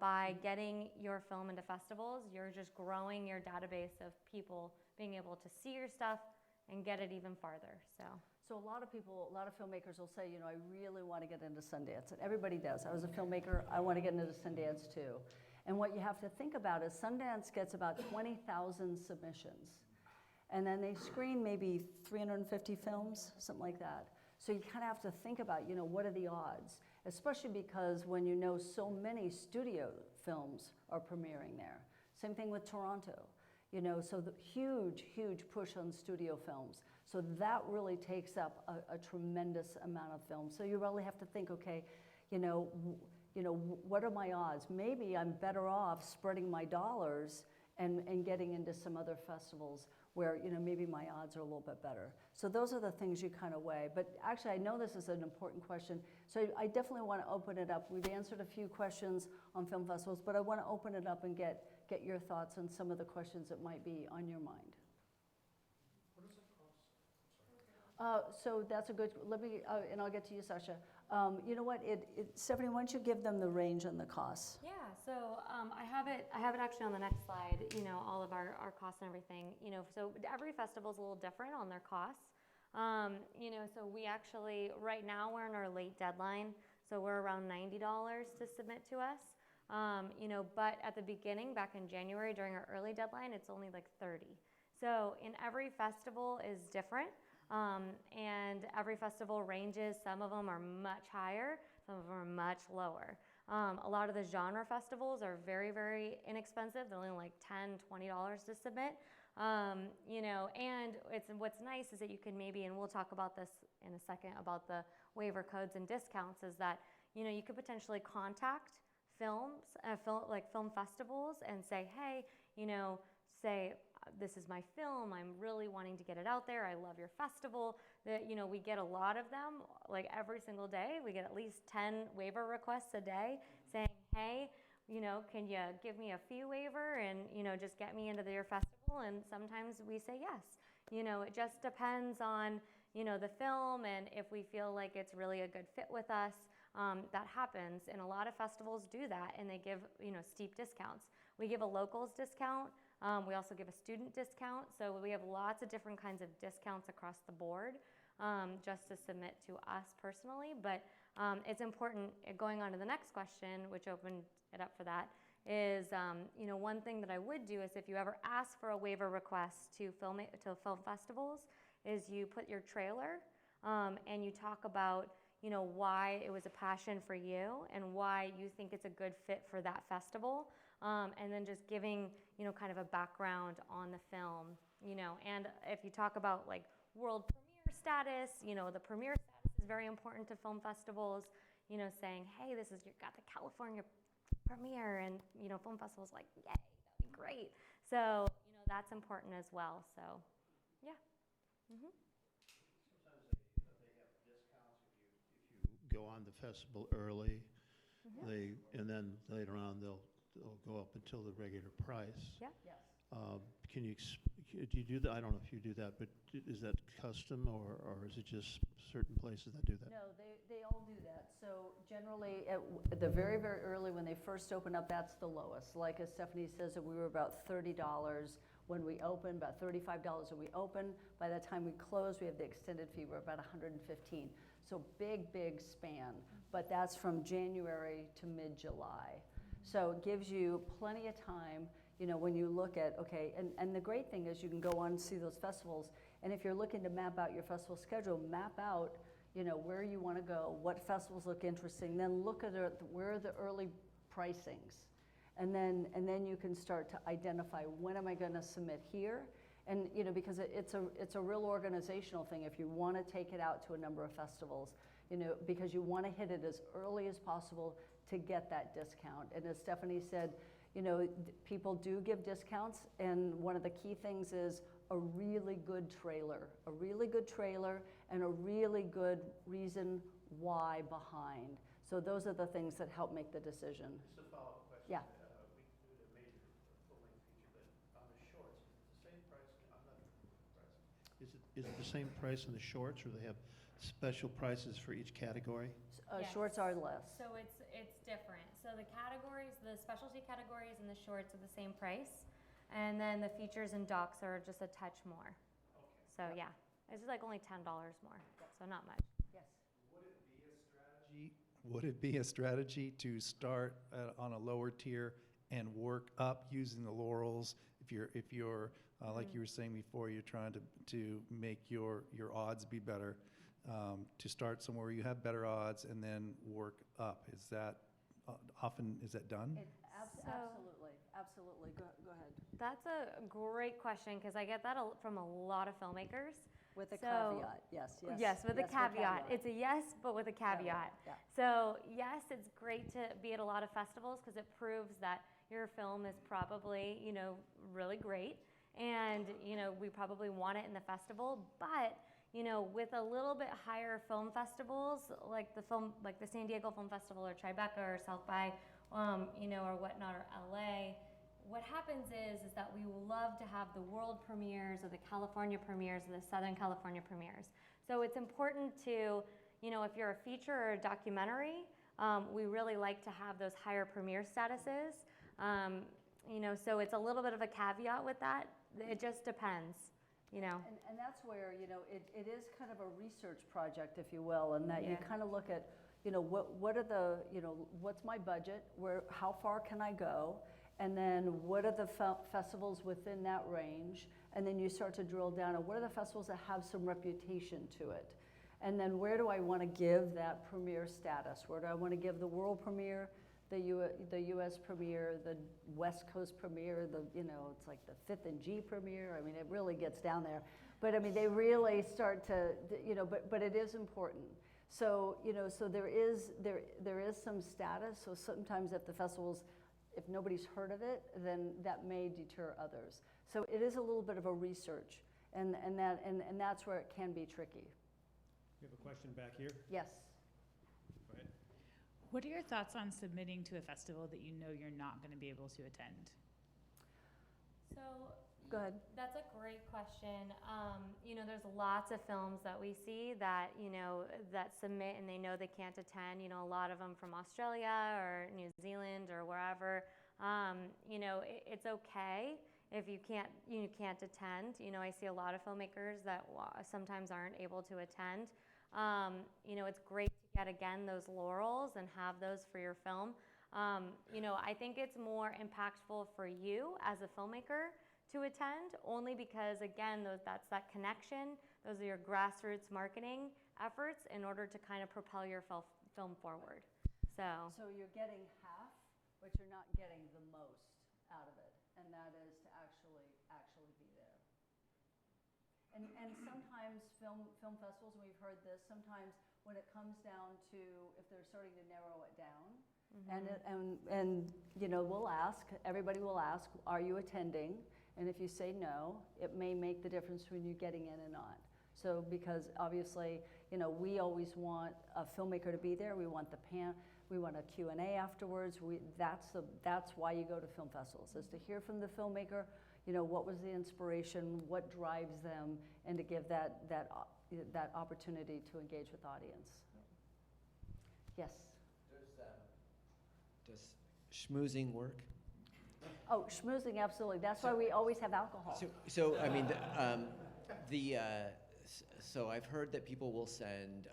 By getting your film into festivals, you're just growing your database of people being able to see your stuff and get it even farther. So a lot of filmmakers will say, I really want to get into Sundance, and everybody does. I was a filmmaker, I want to get into Sundance too. And what you have to think about is Sundance gets about 20,000 submissions, and then they screen maybe 350 films, something like that. So you kind of have to think about, what are the odds? Especially because when so many studio films are premiering there. Same thing with Toronto. So the huge push on studio films. So that really takes up a tremendous amount of film. So you really have to think, okay, what are my odds? Maybe I'm better off spreading my dollars and getting into some other festivals where, maybe my odds are a little bit better. So those are the things you kind of weigh. But actually, I know this is an important question. So I definitely want to open it up. We've answered a few questions on film festivals, but I want to open it up and get your thoughts on some of the questions that might be on your mind. What does it cost? So that's a good, and I'll get to you, Sasha. You know what, Stephanie, why don't you give them the range and the costs? Yeah, so I have it actually on the next slide, all of our costs and everything. So every festival is a little different on their costs. So we actually, right now we're in our late deadline, so we're around $90 to submit to us. But at the beginning, back in January, during our early deadline, it's only like 30. So in every festival is different, and every festival ranges. Some of them are much higher, some of them are much lower. A lot of the genre festivals are very, very inexpensive. They're only like $10, $20 to submit. And what's nice is that you can maybe, and we'll talk about this in a second about the waiver codes and discounts, is that, you could potentially contact film festivals and say, hey, say, this is my film, I'm really wanting to get it out there, I love your festival. That, you know, we get a lot of them, like every single day. We get at least 10 waiver requests a day saying, hey, you know, can you give me a fee waiver and, you know, just get me into your festival? And sometimes we say yes. You know, it just depends on, you know, the film, and if we feel like it's really a good fit with us, that happens. And a lot of festivals do that, and they give, you know, steep discounts. We give a locals discount. We also give a student discount. So we have lots of different kinds of discounts across the board, just to submit to us personally. But it's important, going on to the next question, which opened it up for that, is, you know, one thing that I would do is if you ever ask for a waiver request to film festivals, is you put your trailer and you talk about, you know, why it was a passion for you and why you think it's a good fit for that festival, and then just giving, you know, kind of a background on the film, you know. And if you talk about like world premiere status, you know, the premiere status is very important to film festivals, you know, saying, hey, this is, you got the California premiere, and, you know, film festivals like, yay, that'd be great. So, you know, that's important as well. So, yeah. Mm-hmm. Sometimes they have discounts if you go on the festival early. Mm-hmm. And then later on they'll go up until the regular price. Yeah. Yes. Can you do you do that? I don't know if you do that, but is that custom, or is it just certain places that do that? No, they all do that. So generally, at the very, very early when they first open up, that's the lowest. Like as Stephanie says, that we were about $30 when we opened, about $35 when we opened. By the time we close, we have the extended fee, we're about $115. So big span, but that's from January to mid-July. So it gives you plenty of time, you know, when you look at, okay, and the great thing is you can go on and see those festivals, and if you're looking to map out your festival schedule, map out, you know, where you want to go, what festivals look interesting, then look at where are the early pricings, and then you can start to identify, when am I going to submit here? And, you know, because it's a real organizational thing if you want to take it out to a number of festivals, you know, because you want to hit it as early as possible to get that discount. And as Stephanie said, you know, people do give discounts, and one of the key things is a really good trailer and a really good reason why behind. So those are the things that help make the decision. Just a follow-up question. Yeah. We do the major full-length feature, but on the shorts, is it the same price? I'm not impressed. Is it the same price in the shorts, or they have special prices for each category? Yes. Shorts are less. So it's different. So the categories, the specialty categories and the shorts are the same price, and then the features and docs are just a touch more. Okay. So yeah, it's like only $10 more, so not much. Yes. Would it be a strategy to start on a lower tier and work up using the laurels? If you're like you were saying before, you're trying to make your odds be better. To start somewhere where you have better odds and then work up. Is that done? Absolutely. Go ahead. That's a great question, because I get that from a lot of filmmakers. With a caveat, yes. Yes, with a caveat. It's a yes, but with a caveat. Yeah. So yes, it's great to be at a lot of festivals because it proves that your film is probably, you know, really great, and, you know, we probably want it in the festival. But, you know, with a little bit higher film festivals, like the San Diego Film Festival or Tribeca or South by, you know, or whatnot, or LA, what happens is that we love to have the world premieres or the California premieres or the Southern California premieres. So it's important to, you know, if you're a feature or a documentary, we really like to have those higher premiere statuses. You know, so it's a little bit of a caveat with that. It just depends. You know. And that's where, you know, it is kind of a research project, if you will, and that you kind of look at, you know, what are the, you know, what's my budget, how far can I go, and then what are the festivals within that range, and then you start to drill down on what are the festivals that have some reputation to it, and then where do I want to give that premiere status, where do I want to give the world premiere, the U.S. premiere, the West Coast premiere, you know, it's like the 5th and G premiere. I mean, it really gets down there. But I mean, they really start to, you know, but it is important. So, you know, so there is some status. So sometimes if the festivals, if nobody's heard of it, then that may deter others. So it is a little bit of a research, and that's where it can be tricky. We have a question back here. Yes. Go ahead. What are your thoughts on submitting to a festival that you know you're not going to be able to attend? So Go ahead. that's a great question. There's lots of films that we see that, that submit and they know they can't attend, a lot of them from Australia or New Zealand or wherever. It's okay if you can't attend. I see a lot of filmmakers that sometimes aren't able to attend. It's great to get, again, those laurels and have those for your film. I think it's more impactful for you as a filmmaker to attend, only because, again, that's that connection. Those are your grassroots marketing efforts in order to kind of propel your film forward. So you're getting half, but you're not getting the most out of it, and that is to actually be there. And sometimes film festivals, and we've heard this, sometimes when it comes down to if they're starting to narrow it down, and we'll ask, everybody will ask, are you attending? And if you say no, it may make the difference between you getting in and not. So because obviously, we always want a filmmaker to be there. We want we want a Q&A afterwards. That's why you go to film festivals, is to hear from the filmmaker, what was the inspiration, what drives them, and to give that opportunity to engage with the audience. Yes? Does schmoozing work? Oh, schmoozing, absolutely. That's why we always have alcohol. So I mean, so I've heard that people will send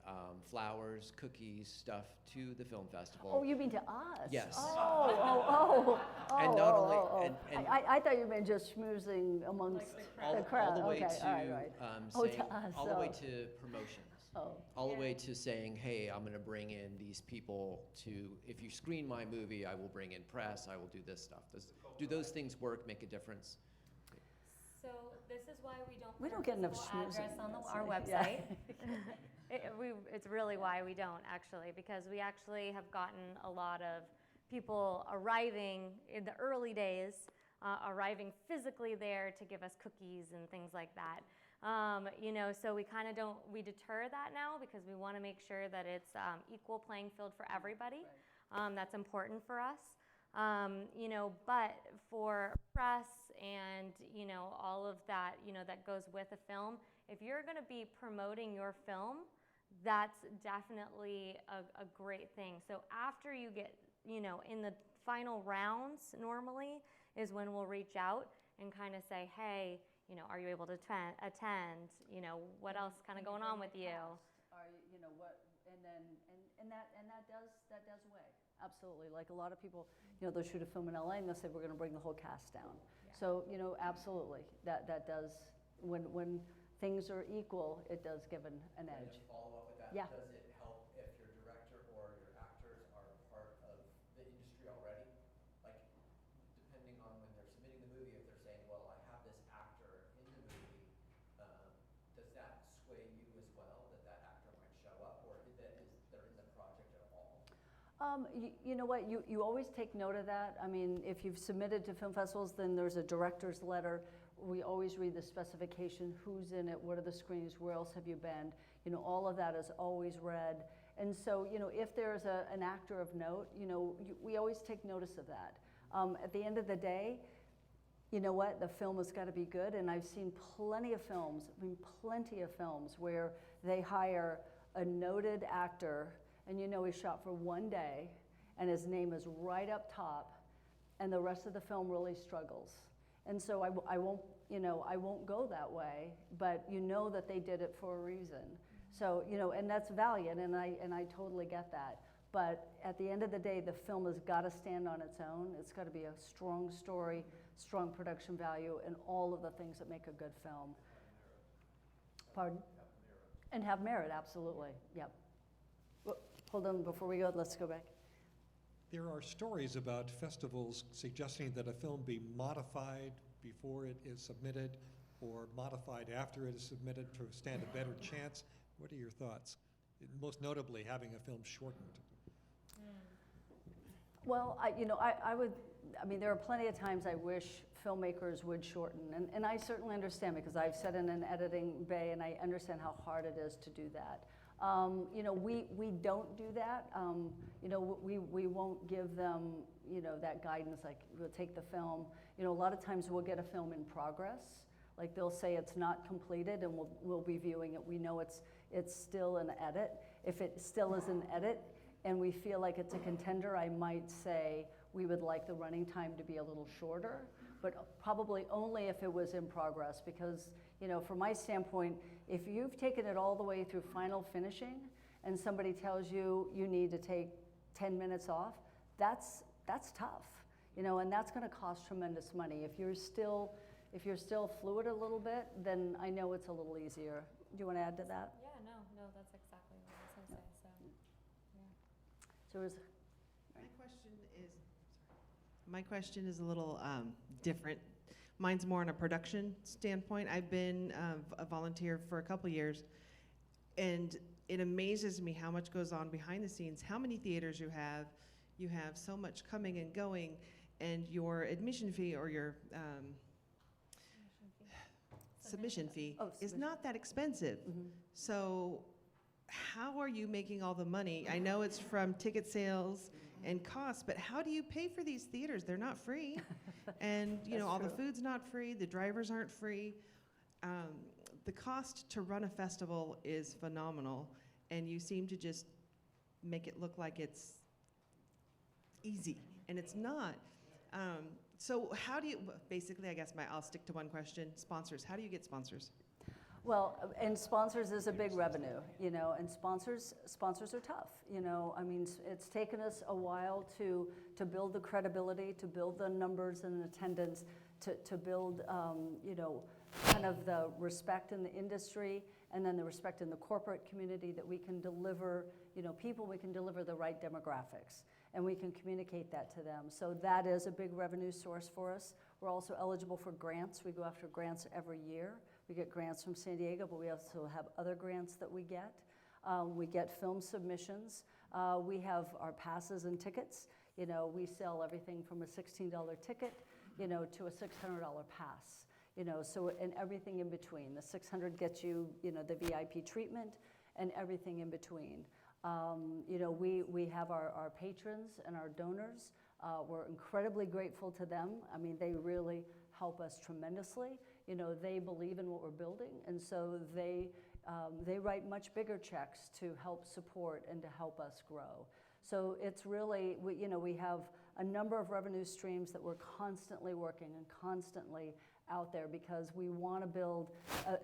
flowers, cookies, stuff to the film festival. Oh, you mean to us? Yes. And not only, and I thought you meant just schmoozing amongst the crowd. all the way Okay, to, all right. saying, to us. all the way to promotions. Oh. All the way to saying, hey, I'm going to bring in these people to, if you screen my movie, I will bring in press, I will do this stuff. Do those things work, make a difference? So this is why We don't get enough schmoozing. address on That's our right. website. Yeah. It's really why we don't, actually, because we actually have gotten a lot of people arriving in the early days, arriving physically there to give us cookies and things like that. So we kind of we deter that now because we want to make sure that it's equal playing field for everybody. That's important for us. But for press and, all of that, that goes with a film, if you're going to be promoting your film, that's definitely a great thing. So after you get, in the final rounds normally is when we'll reach out and kind of say, hey, are you able to attend? What else kind of going on with you? Are you, what, and that does weigh. Absolutely. Like a lot of people, they'll shoot a film in LA and they'll say, we're going to bring the whole cast down. Yeah. So, absolutely. That does, when things are equal, it does give an edge. Follow up with that. Yeah. Does it help if your director or your actors are part of the industry already? Like, depending on when they're submitting the movie, if they're saying, well, I have this actor in the movie, does that sway you as well, that actor might show up, or they're in the project at all? You know what, you always take note of that. I mean, if you've submitted to film festivals, then there's a director's letter. We always read the specification, who's in it, what are the screenings, where else have you been? All of that is always read. And so, if there's an actor of note, we always take notice of that. At the end of the day, you know what, the film has got to be good, and I've seen plenty of films where they hire a noted actor, and he shot for one day, and his name is right up top, and the rest of the film really struggles. And so I won't go that way, but that they did it for a reason. So, and that's valiant, and I totally get that. But at the end of the day, the film has got to stand on its own. It's got to be a strong story, strong production value, and all of the things that make a good film. Pardon? And have merit, absolutely. Yep. Well, hold on, before we go, let's go back. There are stories about festivals suggesting that a film be modified before it is submitted or modified after it is submitted to stand a better chance. What are your thoughts? Most notably, having a film shortened. Well, I would, I mean, there are plenty of times I wish filmmakers would shorten, and I certainly understand because I've sat in an editing bay and I understand how hard it is to do that. We don't do that. We won't give them, that guidance, like we'll take the film. A lot of times we'll get a film in progress. Like they'll say it's not completed and we'll be viewing it. We know it's still an edit. If it still is an edit and we feel like it's a contender, I might say we would like the running time to be a little shorter, but probably only if it was in progress because, from my standpoint, if you've taken it all the way through final finishing and somebody tells you you need to take 10 minutes off, that's tough, and that's going to cost tremendous money. If you're still fluid a little bit, then I know it's a little easier. Do you want to add to that? Yeah, no, that's exactly what I was going to say. So, yeah. So is My question is a little different. Mine's more on a production standpoint. I've been a volunteer for a couple years, and it amazes me how much goes on behind the scenes, how many theaters you have. You have so much coming and going, and your admission fee or your submission fee is not that expensive. Mm-hmm. So how are you making all the money? I know it's from ticket sales and costs, but how do you pay for these theaters? They're not free. And all the food's not free, the drivers aren't free. The cost to run a festival is phenomenal, and you seem to just make it look like it's easy, and it's not. So how do you, basically, I guess I'll stick to one question, sponsors. How do you get sponsors? Well, and sponsors is a big revenue, and sponsors are tough. I mean, it's taken us a while to build the credibility, to build the numbers and attendance, to build, kind of the respect in the industry, and then the respect in the corporate community that we can deliver, we can deliver the right demographics, and we can communicate that to them. So that is a big revenue source for us. We're also eligible for grants. We go after grants every year. We get grants from San Diego, but we also have other grants that we get. We get film submissions. We have our passes and tickets. We sell everything from a $16 ticket, to a $600 pass. So and everything in between. The $600 gets you, the VIP treatment, and everything in between. We have our patrons and our donors. We're incredibly grateful to them. I mean, they really help us tremendously. They believe in what we're building, and so they write much bigger checks to help support and to help us grow. So it's really, we have a number of revenue streams that we're constantly working and constantly out there because we want to build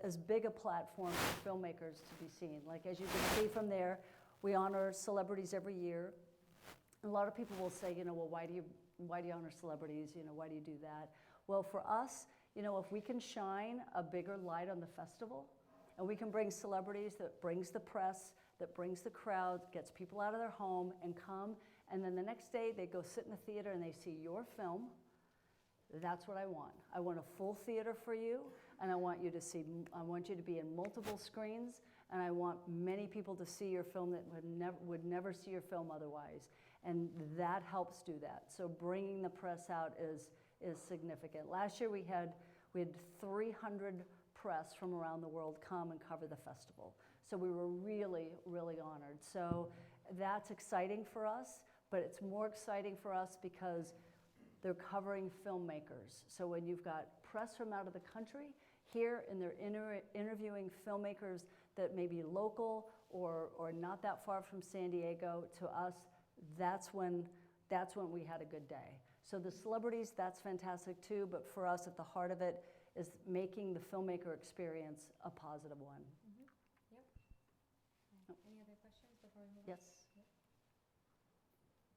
as big a platform for filmmakers to be seen. Like as you can see from there, we honor celebrities every year. A lot of people will say, well, why do you honor celebrities? Why do you do that? Well, for us, if we can shine a bigger light on the festival, and we can bring celebrities, that brings the press, that brings the crowd, gets people out of their home and come, and then the next day they go sit in the theater and they see your film, that's what I want. I want a full theater for you, and I want you to be in multiple screens, and I want many people to see your film that would never see your film otherwise. And that helps do that. So bringing the press out is significant. Last year we had 300 press from around the world come and cover the festival. So we were really, really honored. So that's exciting for us, but it's more exciting for us because they're covering filmmakers. So when you've got press from out of the country here and they're interviewing filmmakers that may be local or not that far from San Diego, to us, that's when we had a good day. So the celebrities, that's fantastic too, but for us at the heart of it is making the filmmaker experience a positive one. Mm-hmm. Yep. Any other questions before we move on? Yes. Yep.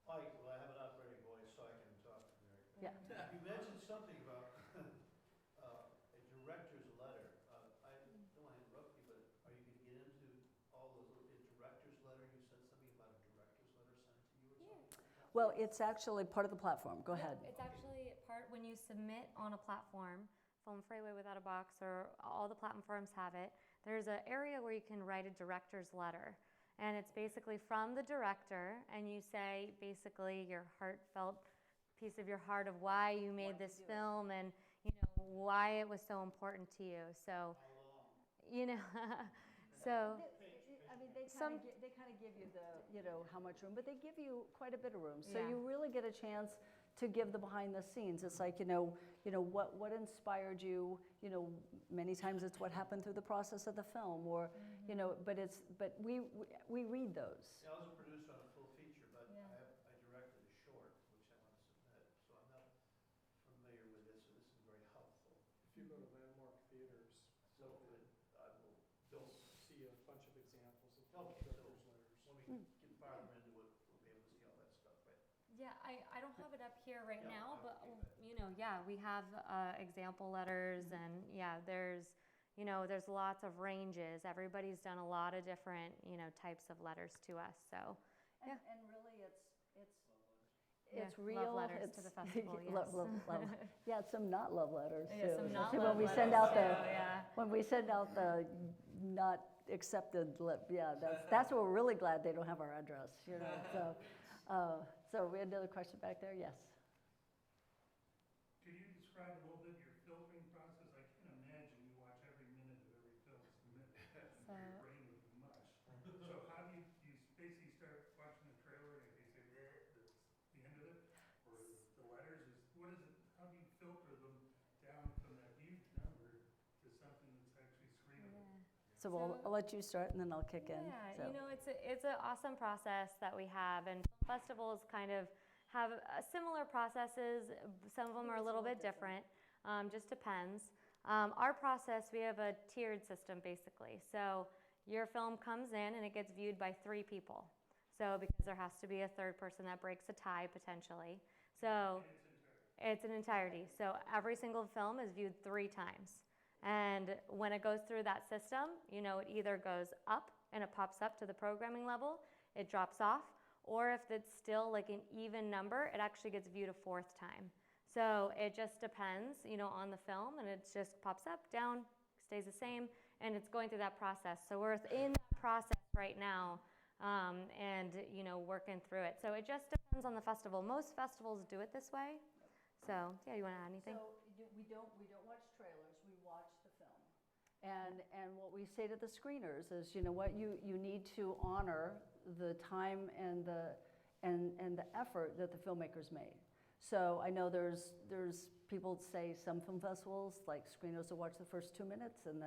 Well, I have an operating voice, so I can talk very. Yeah. You mentioned something about a director's letter. I don't want to interrupt you, but are you going to get into all those a director's letter? You said something about a director's letter sent to you or something? Well, it's actually part of the platform. Go ahead. It's actually part when you submit on a platform, Film Freeway Without a Box, or all the platforms have it. There's an area where you can write a director's letter. And it's basically from the director, and you say basically your heartfelt piece of your heart of why you made this film and why it was so important to you. So, so. I mean, they kind of give you the, how much room, but they give you quite a bit of room. So you really get a chance to give the behind the scenes. It's like, what inspired you, many times it's what happened through the process of the film or, but we read those. Yeah, I was a producer on a full feature, but I directed a short, which I want to submit, so I'm not familiar with it, so this is very helpful. If you go to Landmark Theaters, So I will, you'll see a bunch of examples of okay, so director's letters. when we get farther into it, we'll be able to see all that stuff, right? Yeah, I don't have it up here right Yeah, now, but okay, we have example letters and there's lots of ranges. Everybody's done a lot of different, types of letters to us. So, and really it's love real. letters it's to the festival, love. Yeah, some not love letters Yeah, too. some not Especially love when we send letters out too, when we send out the not accepted. That's what we're really glad they don't have our address. So we had another question back there. Yes. Could you describe a little bit your filtering process? I can't imagine you watch every minute of every film submitted. Your brain would be mush. So how do you basically start watching the trailer and if you say, that's the end of it? Or the letters? What is it? How do you filter them down from that huge number to something that's actually screenable? So I'll let you start and then I'll kick in. Yeah, it's an awesome process that we have, and film festivals kind of have similar processes. Some of them are a little bit different, just depends. Our process, we have a tiered system basically. So your film comes in and it gets viewed by 3 people. So because there has to be a third person that breaks a tie potentially. So it's an entirety. So every single film is viewed 3 times. And when it goes through that system, it either goes up and it pops up to the programming level, it drops off, or if it's still like an even number, it actually gets viewed a 4th time. So it just depends, on the film, and it just pops up, down, stays the same, and it's going through that process. So we're in that process right now, and working through it. So it just depends on the festival. Most festivals do it this way. So yeah, you want to add anything? So we don't watch trailers. We watch the film, and what we say to the screeners is, you need to honor the time and the effort that the filmmakers made. So I know there's people say some film festivals like screeners will watch the first 2 minutes and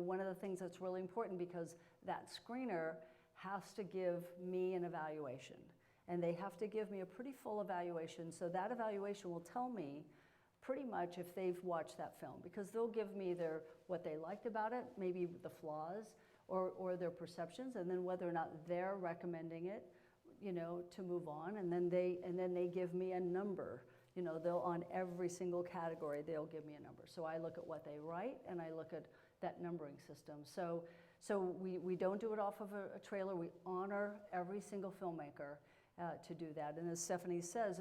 one of the things that's really important because that screener has to give me an evaluation. And they have to give me a pretty full evaluation. So that evaluation will tell me pretty much if they've watched that film because they'll give me what they liked about it, maybe the flaws or their perceptions, and then whether or not they're recommending it, to move on. And then they give me a number. They'll on every single category they'll give me a number. So I look at what they write and I look at that numbering system. So we don't do it off of a trailer. We honor every single filmmaker. To do that. And as Stephanie says,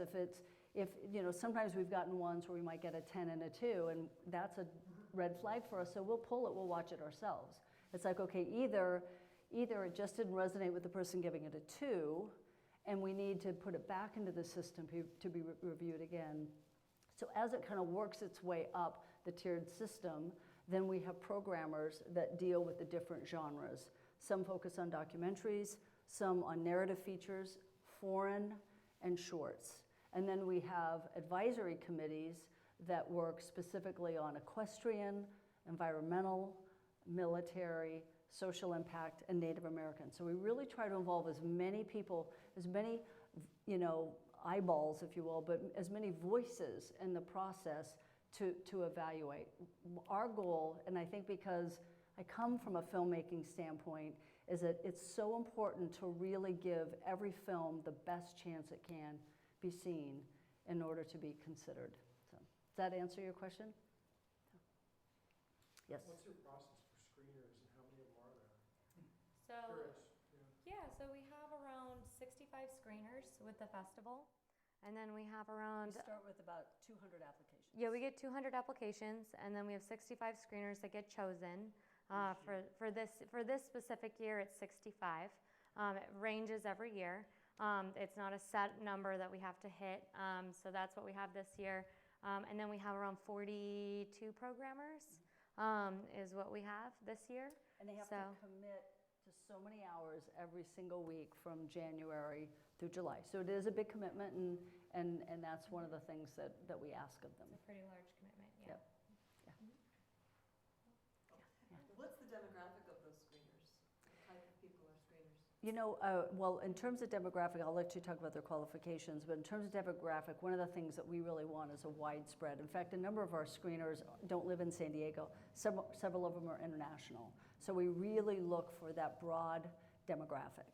if sometimes we've gotten ones where we might get a 10 and a 2, and that's a red flag for us, so we'll pull it, we'll watch it ourselves. It's like, okay, either it just didn't resonate with the person giving it a 2, and we need to put it back into the system to be reviewed again. So as it kind of works its way up the tiered system, then we have programmers that deal with the different genres. Some focus on documentaries, some on narrative features, foreign, and shorts. And then we have advisory committees that work specifically on equestrian, environmental, military, social impact, and Native American. So we really try to involve as many people, as many eyeballs, if you will, but as many voices in the process to evaluate. Our goal, and I think because I come from a filmmaking standpoint, is that it's so important to really give every film the best chance it can be seen in order to be considered. So, does that answer your question? Yes. What's your process for screeners and how many of them are there? So, so we have around 65 screeners with the festival. And then we have around... We start with about 200 applications. Yeah, we get 200 applications, and then we have 65 screeners that get chosen. For this specific year, it's 65. It ranges every year. It's not a set number that we have to hit, so that's what we have this year. And then we have around 42 programmers is what we have this year. And they have to commit to so many hours every single week from January through July. So it is a big commitment, and that's one of the things that we ask of them. It's a pretty large commitment, yeah. Yep. What's the demographic of those screeners? What type of people are screeners? You know, well, in terms of demographic, I'll let you talk about their qualifications, but in terms of demographic, one of the things that we really want is a widespread. In fact, a number of our screeners don't live in San Diego. Several of them are international. So we really look for that broad demographic.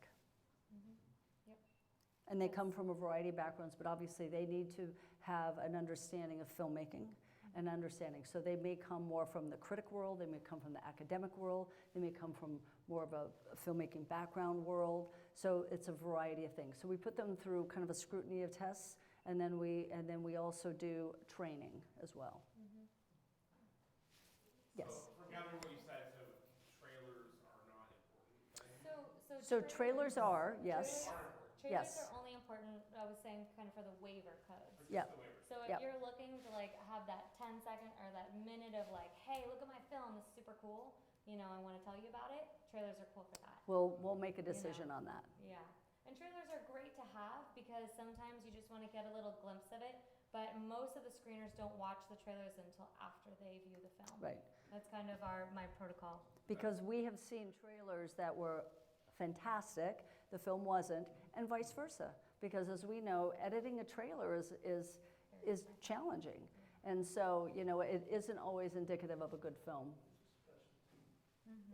Yep. And they come from a variety of backgrounds, but obviously they need to have an understanding of filmmaking. An understanding. So they may come more from the critic world, they may come from the academic world, they may come from more of a filmmaking background world. So it's a variety of things. So we put them through kind of a scrutiny of tests, and then we also do training as well. Yes. So from gathering what you said, so trailers are not important. So trailers are, yes. Trailers Yes. are only important, I was saying, kind of for the waiver codes. Yeah. So if you're looking to like have that 10-second or that minute of like, hey, look at my film, this is super cool, you know, I want to tell you about it, trailers are cool for that. We'll make a decision on that. Yeah. And trailers are great to have because sometimes you just want to get a little glimpse of it, but most of the screeners don't watch the trailers until after they view the film. Right. That's kind of my protocol. Because we have seen trailers that were fantastic, the film wasn't, and vice versa. Because as we know, editing a trailer is challenging. And so, you know, it isn't always indicative of a good film.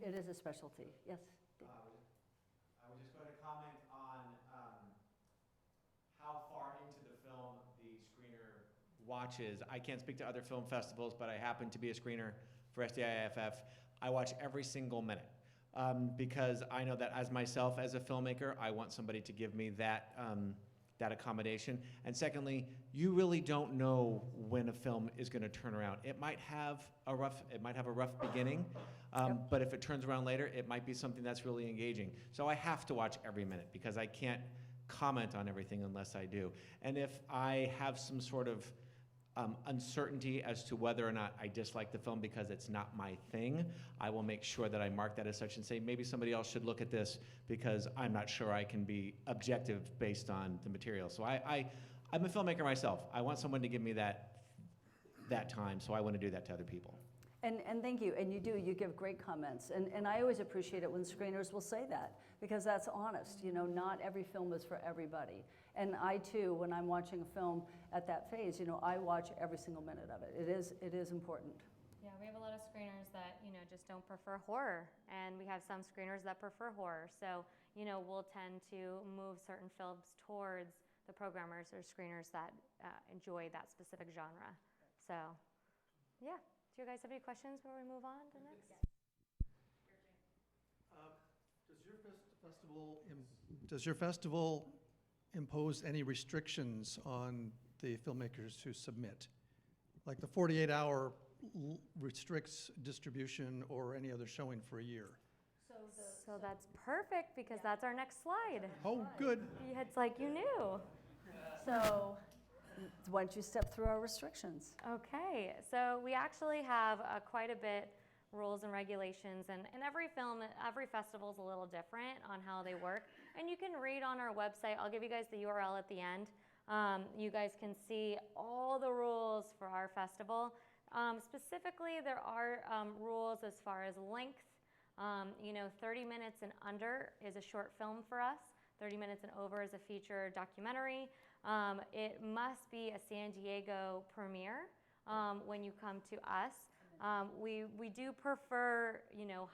It is a specialty, yes. I was just going to comment on how far into the film the screener watches. I can't speak to other film festivals, but I happen to be a screener for SDIFF. I watch every single minute because I know that as myself, as a filmmaker, I want somebody to give me that accommodation. And secondly, you really don't know when a film is going to turn around. It might have a rough beginning, but if it turns around later, it might be something that's really engaging. So I have to watch every minute because I can't comment on everything unless I do. And if I have some sort of uncertainty as to whether or not I dislike the film because it's not my thing, I will make sure that I mark that as such and say maybe somebody else should look at this because I'm not sure I can be objective based on the material. So I'm a filmmaker myself. I want someone to give me that time, so I want to do that to other people. And thank you, and you give great comments. And I always appreciate it when screeners will say that, because that's honest. You know, not every film is for everybody. And I too, when I'm watching a film at that phase, you know, I watch every single minute of it. It is important. Yeah, we have a lot of screeners that, you know, just don't prefer horror. And we have some screeners that prefer horror. So, you know, we'll tend to move certain films towards the programmers or screeners that enjoy that specific genre. So, yeah. Do you guys have any questions before we move on to the next? Does your festival impose any restrictions on the filmmakers who submit? Like the 48-hour restricts distribution or any other showing for a year? So that's perfect because that's our next slide. Oh, good. It's like you knew. So why don't you step through our restrictions? Okay, so we actually have quite a bit rules and regulations, and every festival is a little different on how they work. And you can read on our website. I'll give you guys the URL at the end. You guys can see all the rules for our festival. Specifically, there are rules as far as length. 30 minutes and under is a short film for us. 30 minutes and over is a feature documentary. It must be a San Diego premiere when you come to us. We do prefer,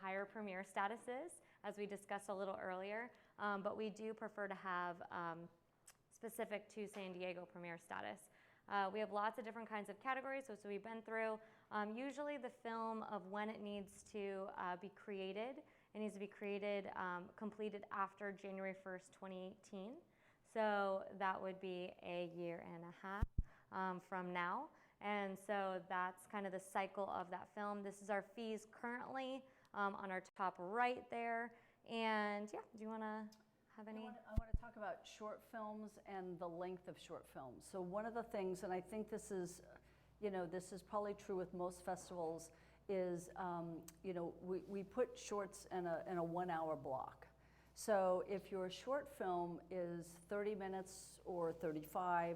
higher premiere statuses, as we discussed a little earlier, but we do prefer to have specific to San Diego premiere status. We have lots of different kinds of categories, so we've been through. Usually the film of when it needs to be created, it needs to be created, completed after January 1st, 2018. So that would be a year and a half from now. And so that's kind of the cycle of that film. This is our fees currently. on our top right there. And yeah, do you want to have any? I want to talk about short films and the length of short films. So one of the things, and I think this is, this is probably true with most festivals, is, we put shorts in a 1 hour block. So if your short film is 30 minutes or 35,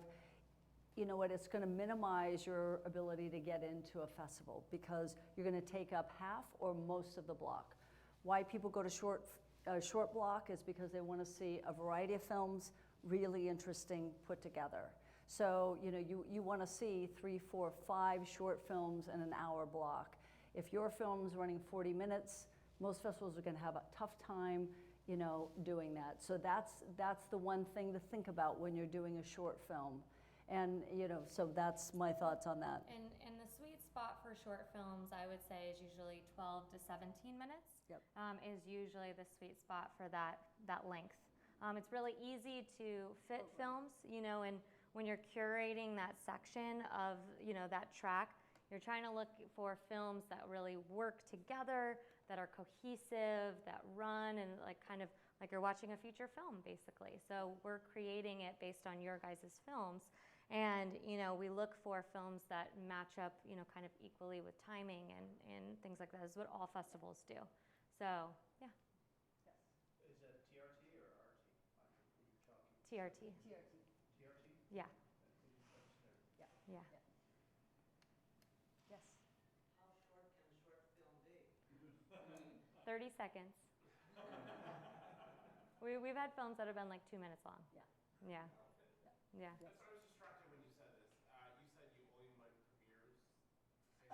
you know what, it's going to minimize your ability to get into a festival because you're going to take up half or most of the block. Why people go to short block is because they want to see a variety of films, really interesting, put together. So, you want to see 3, 4, 5 short films in an hour block. If your film's running 40 minutes, most festivals are going to have a tough time, doing that. So that's the one thing to think about when you're doing a short film. And, so that's my thoughts on that. And the sweet spot for short films, I would say, is usually 12 to 17 minutes. Yep. Is usually the sweet spot for that length. It's really easy to fit films, and when you're curating that section of, that track, you're trying to look for films that really work together, that are cohesive, that run, and kind of like you're watching a feature film, basically. So we're creating it based on your guys' films. And, we look for films that match up, kind of equally with timing and things like that. This is what all festivals do. So, yeah. Yes. Is that TRT or RT? TRT. TRT. TRT? Yeah. Yeah. Yeah. Yes. How short can a short film be? 30 seconds. We've had films that have been like 2 minutes long. Yeah. Yeah. Yeah. That's what I was distracted when you said this. You said you only went premieres.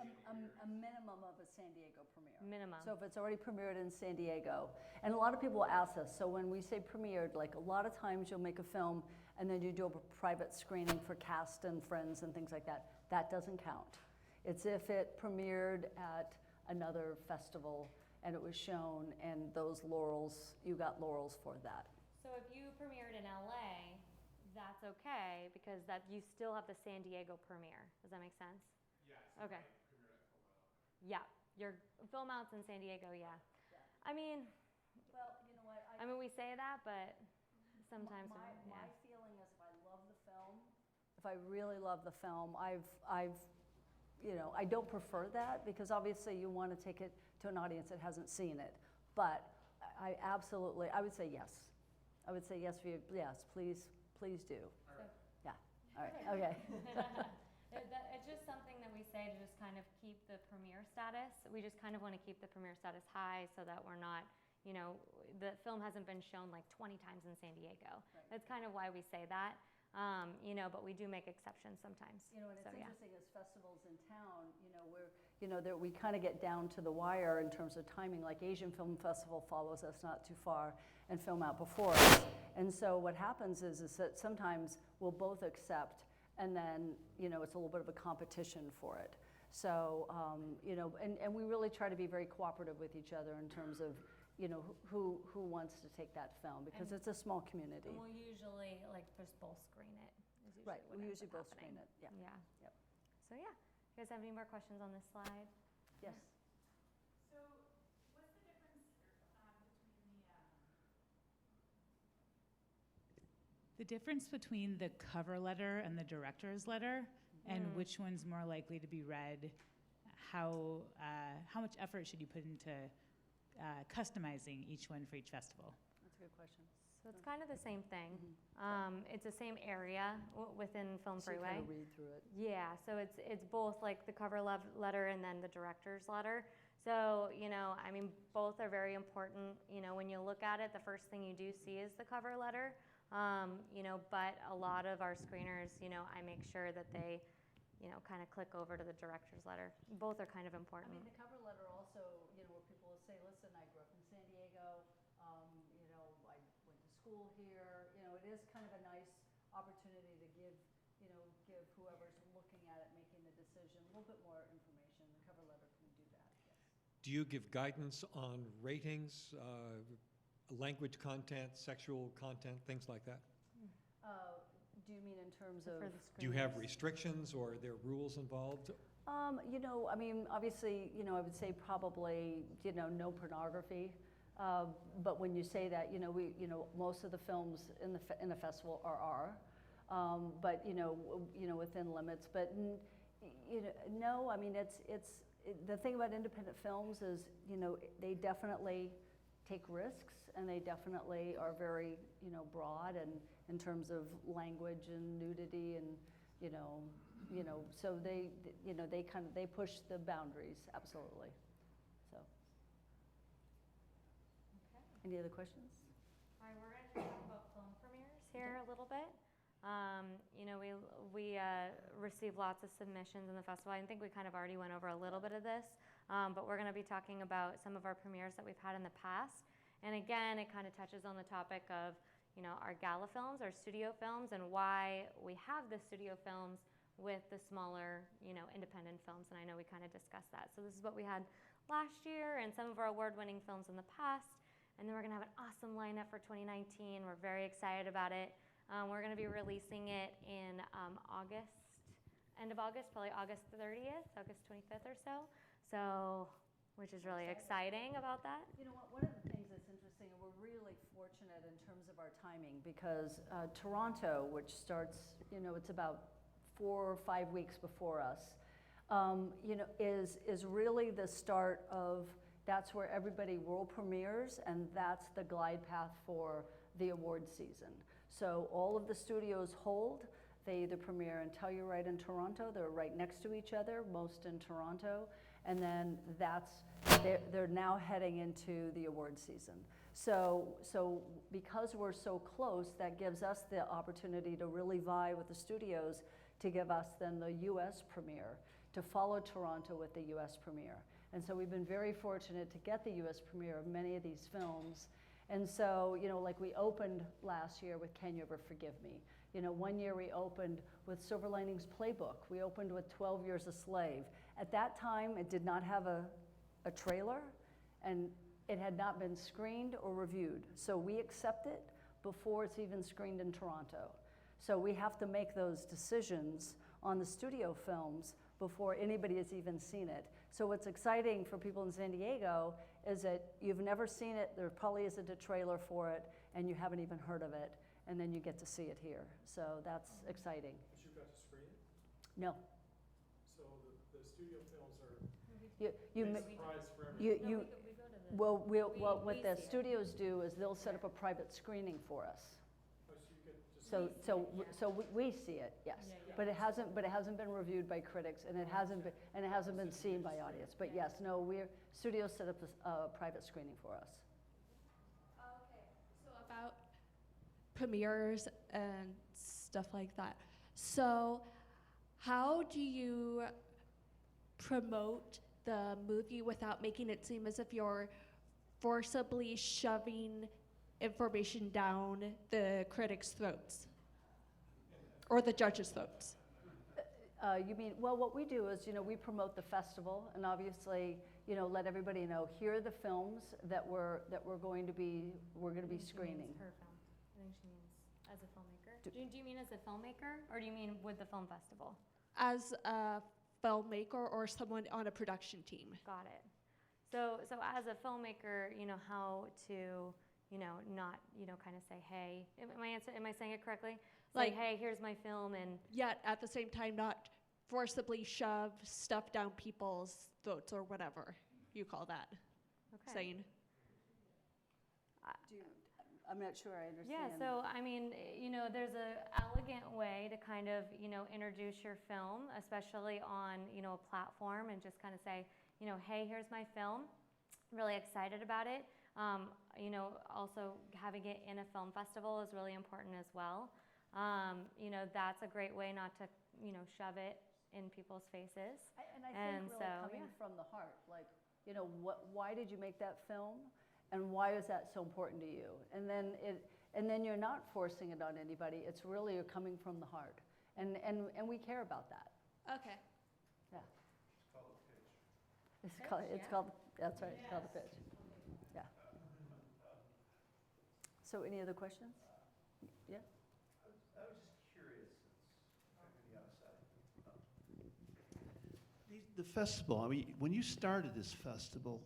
A minimum of a San Diego premiere. Minimum. So if it's already premiered in San Diego, and a lot of people ask us, so when we say premiered, like a lot of times you'll make a film and then you do a private screening for cast and friends and things like that. That doesn't count. It's if it premiered at another festival and it was shown and those laurels, you got laurels for that. So if you premiered in LA, that's okay because that you still have the San Diego premiere. Does that make sense? Yes. Okay. Yeah, your film outs in San Diego, yeah. I mean, well, you know what? I mean, we say that, but sometimes my feeling is if I love the film, if I really love the film, I don't prefer that because obviously you want to take it to an audience that hasn't seen it. But I would say yes. I would say yes, please do. All right. Yeah. All right. Okay. It's just something that we say to just kind of keep the premiere status. We just kind of want to keep the premiere status high so that we're not, the film hasn't been shown like 20 times in San Diego. Right. That's kind of why we say that, but we do make exceptions sometimes. And it's so, interesting as festivals in town, we kind of get down to the wire in terms of timing. Like Asian Film Festival follows us not too far and Film Out before us. And so what happens is that sometimes we'll both accept and then, it's a little bit of a competition for it. So, and we really try to be very cooperative with each other in terms of, who wants to take that film because it's a small community. And we'll usually just both screen it. Right, we usually both screen it, yeah. Yeah. Yep. So yeah, you guys have any more questions on this slide? Yes. So what's the difference between the difference between the cover letter and the director's letter, and which one's more likely to be read? How much effort should you put into customizing each one for each festival? That's a good question. So it's kind of the same thing. It's the same area within Film So you Freeway. kind of read through it. Yeah, so it's both like the cover letter and then the director's letter. So, both are very important. When you look at it, the first thing you do see is the cover letter. But a lot of our screeners, I make sure that they, kind of click over to the director's letter. Both are kind of important. I mean, the cover letter also, where people will say, listen, I grew up in San Diego, I went to school here. It is kind of a nice opportunity to give whoever's looking at it, making the decision, a little bit more information. The cover letter can do that, yes. Do you give guidance on ratings, language content, sexual content, things like that? Do you mean in terms of? Do you have restrictions or are there rules involved? You know, I mean, obviously, you know, I would say probably, you know, no pornography. But when you say that, you know, most of the films in the festival are R, but you know, within limits. But you know, no, I mean, the thing about independent films is, you know, they definitely take risks, and they definitely are very, you know, broad and in terms of language and nudity and, you know, so they push the boundaries, absolutely. So. Okay. Any other questions? All right, we're going to talk about film premieres here a little bit. You know, we received lots of submissions in the festival. I think we kind of already went over a little bit of this, but we're going to be talking about some of our premieres that we've had in the past. And again, it kind of touches on the topic of, you know, our gala films, our studio films, and why we have the studio films with the smaller, you know, independent films. And I know we kind of discussed that. So this is what we had last year and some of our award-winning films in the past. And then we're going to have an awesome lineup for 2019. We're very excited about it. We're going to be releasing it in August, end of August, probably August 30th, August 25th or so. So, which is really exciting about that. You know what, one of the things that's interesting, and we're really fortunate in terms of our timing, because Toronto, which starts, you know, it's about 4 or 5 weeks before us, you know, is really the start of, that's where everybody world premieres, and that's the glide path for the award season. So all of the studios hold. They either premiere in Telluride and Toronto. They're right next to each other, most in Toronto. And then they're now heading into the award season. So because we're so close, that gives us the opportunity to really vie with the studios to give us then the US premiere, to follow Toronto with the US premiere. And so we've been very fortunate to get the US premiere of many of these films. And so, you know, like we opened last year with Can You Ever Forgive Me? You know, one year we opened with Silver Linings Playbook. We opened with 12 Years a Slave. At that time, it did not have a trailer, and it had not been screened or reviewed. So we accept it before it's even screened in Toronto. So we have to make those decisions on the studio films before anybody has even seen it. So what's exciting for people in San Diego is that you've never seen it, there probably isn't a trailer for it, and you haven't even heard of it, and then you get to see it here. So that's exciting. But you got to screen it? No. So the studio films are a surprise for everyone. Well, what the studios do is they'll set up a private screening for us. So we see it, yes, but it hasn't been reviewed by critics, and it hasn't been seen by audience. But yes, no, studios set up a private screening for us. Okay, so about premieres and stuff like that. So, how do you promote the movie without making it seem as if you're forcibly shoving information down the critics' throats or the judges' throats? You mean, well, what we do is, you know, we promote the festival, and obviously, you know, let everybody know, here are the films that we're going to be screening. Her film. I think she means as a filmmaker. Do you mean as a filmmaker, or do you mean with the film festival? As a filmmaker or someone on a production team. Got it. So as a filmmaker, you know how to, you know, not, you know, kind of say, hey, am I saying it correctly? Say, hey, here's my film, and yet at the same time not forcibly shove stuff down people's throats or whatever you call that. Okay. Saying. I'm not sure I understand. Yeah, so I mean, you know, there's an elegant way to kind of, you know, introduce your film, especially on, you know, a platform, and just kind of say, you know, hey, here's my film. I'm really excited about it. You know, also having it in a film festival is really important as well. You know, that's a great way not to, you know, shove it in people's faces. And I think really coming from the heart, like, you know, why did you make that film? And why is that so important to you? And then you're not forcing it on anybody. It's really you're coming from the heart. And we care about that. Okay. Yeah. It's called a pitch. It's called, that's right, it's called a pitch. Yeah. So any other questions? Yeah? I was just curious, since I'm on the outside. The festival, I mean, when you started this festival,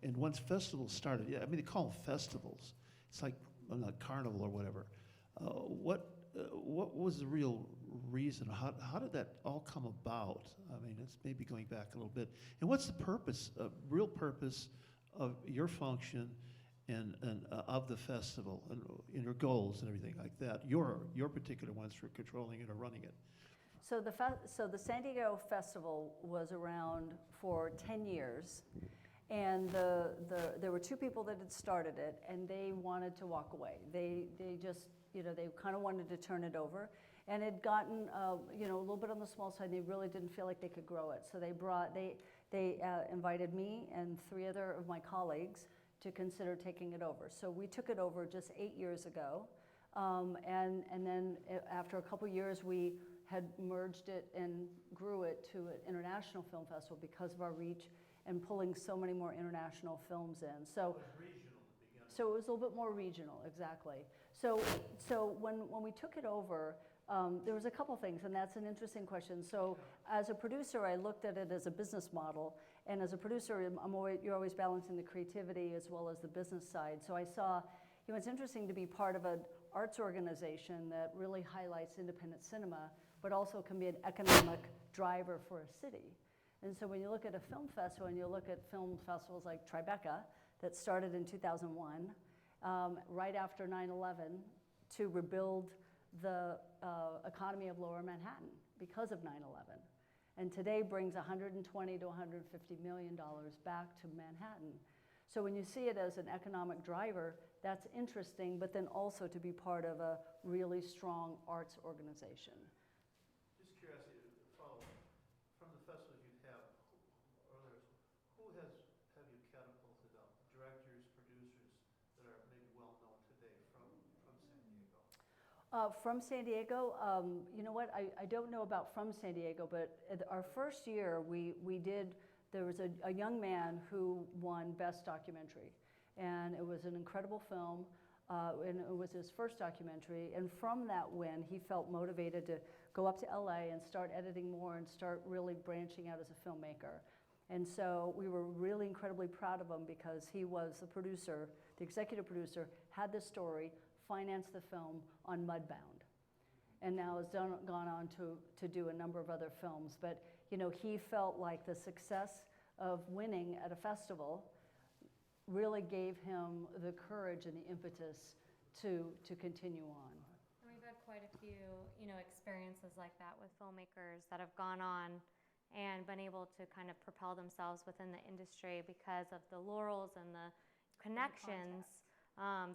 and once festivals started, yeah, I mean, they call them festivals. It's like a carnival or whatever. What was the real reason? How did that all come about? I mean, it's maybe going back a little bit. And what's the purpose, real purpose of your function and of the festival and your goals and everything like that? Your particular ones for controlling it or running it. So the San Diego Festival was around for 10 years, and there were two people that had started it, and they wanted to walk away. They just, they kind of wanted to turn it over, and it had gotten, a little bit on the small side. They really didn't feel like they could grow it, so they invited me and 3 other of my colleagues to consider taking it over. So we took it over just 8 years ago, and then after a couple years, we had merged it and grew it to an international film festival because of our reach and pulling so many more international films in. So it was regional to begin with. So it was a little bit more regional, exactly. So when we took it over, there was a couple things, and that's an interesting question. So as a producer, I looked at it as a business model, and as a producer, you're always balancing the creativity as well as the business side. So I saw, it's interesting to be part of an arts organization that really highlights independent cinema, but also can be an economic driver for a city. And so when you look at a film festival, and you look at film festivals like Tribeca, that started in 2001, right after 9/11, to rebuild the economy of Lower Manhattan because of 9/11. And today brings $120 to $150 million back to Manhattan. So when you see it as an economic driver, that's interesting, but then also to be part of a really strong arts organization. Just curiosity to follow up. From the festivals you've had, who have you catapulted up? Directors, producers that are maybe well known today from San Diego? From San Diego, you know what? I don't know about from San Diego, but our first year there was a young man who won Best Documentary. And it was an incredible film, and it was his first documentary. And from that win, he felt motivated to go up to LA and start editing more and start really branching out as a filmmaker. And so we were really incredibly proud of him because he was the producer, the executive producer, had the story, financed the film on Mudbound. And now has gone on to do a number of other films. But he felt like the success of winning at a festival really gave him the courage and the impetus to continue on. And we've had quite a few, experiences like that with filmmakers that have gone on and been able to kind of propel themselves within the industry because of the laurels and the connections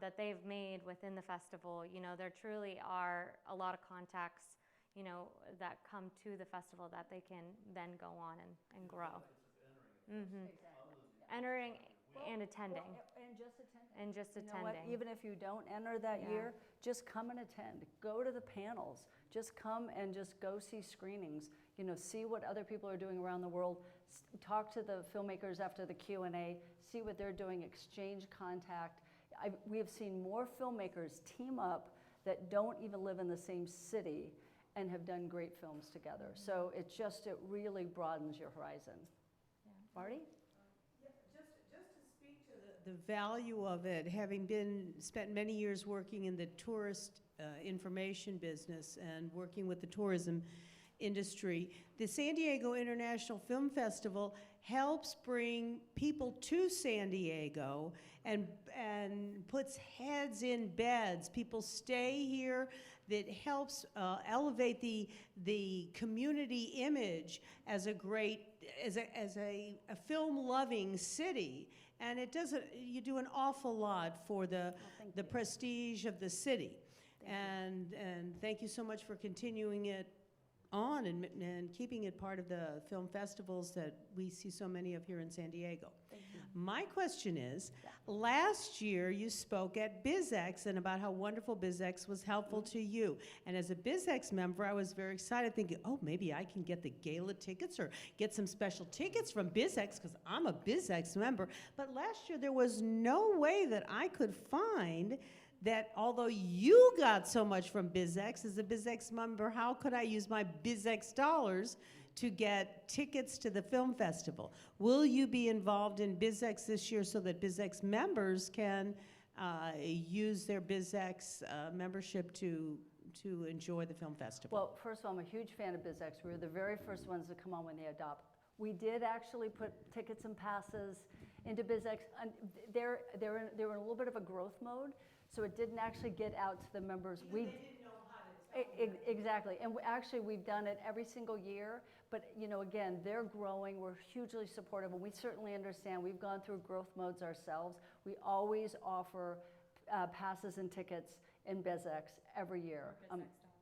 that they've made within the festival. There truly are a lot of contacts, that come to the festival that they can then go on and grow. Entering and attending. And just attending. You know what? Even if you don't enter that year, just come and attend. Go to the panels. Just come and just go see screenings. See what other people are doing around the world. Talk to the filmmakers after the Q&A. See what they're doing. Exchange contact. We have seen more filmmakers team up that don't even live in the same city and have done great films together. So it really broadens your horizon. Marty? The value of it, having spent many years working in the tourist information business and working with the tourism industry, the San Diego International Film Festival helps bring people to San Diego and puts heads in beds. People stay here. That helps elevate the community image as a film-loving city. And you do an awful lot for the prestige of the city. And thank you so much for continuing it on and keeping it part of the film festivals that we see so many of here in San Diego. Thank you. My question is, last year you spoke at BizX and about how wonderful BizX was helpful to you. And as a BizX member, I was very excited thinking, oh, maybe I can get the gala tickets or get some special tickets from BizX because I'm a BizX member. But last year there was no way that I could find that although you got so much from BizX, as a BizX member, how could I use my BizX dollars to get tickets to the film festival? Will you be involved in BizX this year so that BizX members can use their BizX membership to enjoy the film festival? Well, first of all, I'm a huge fan of BizX. We were the very first ones to come on when they adopt. We did actually put tickets and passes into BizX. And they're in a little bit of a growth mode, so it didn't actually get out to the members. Because they didn't know how to Exactly, and actually we've done it every single year, but again, they're growing, we're hugely supportive, and we certainly understand, we've gone through growth modes ourselves. We always offer passes and tickets in BizX every year.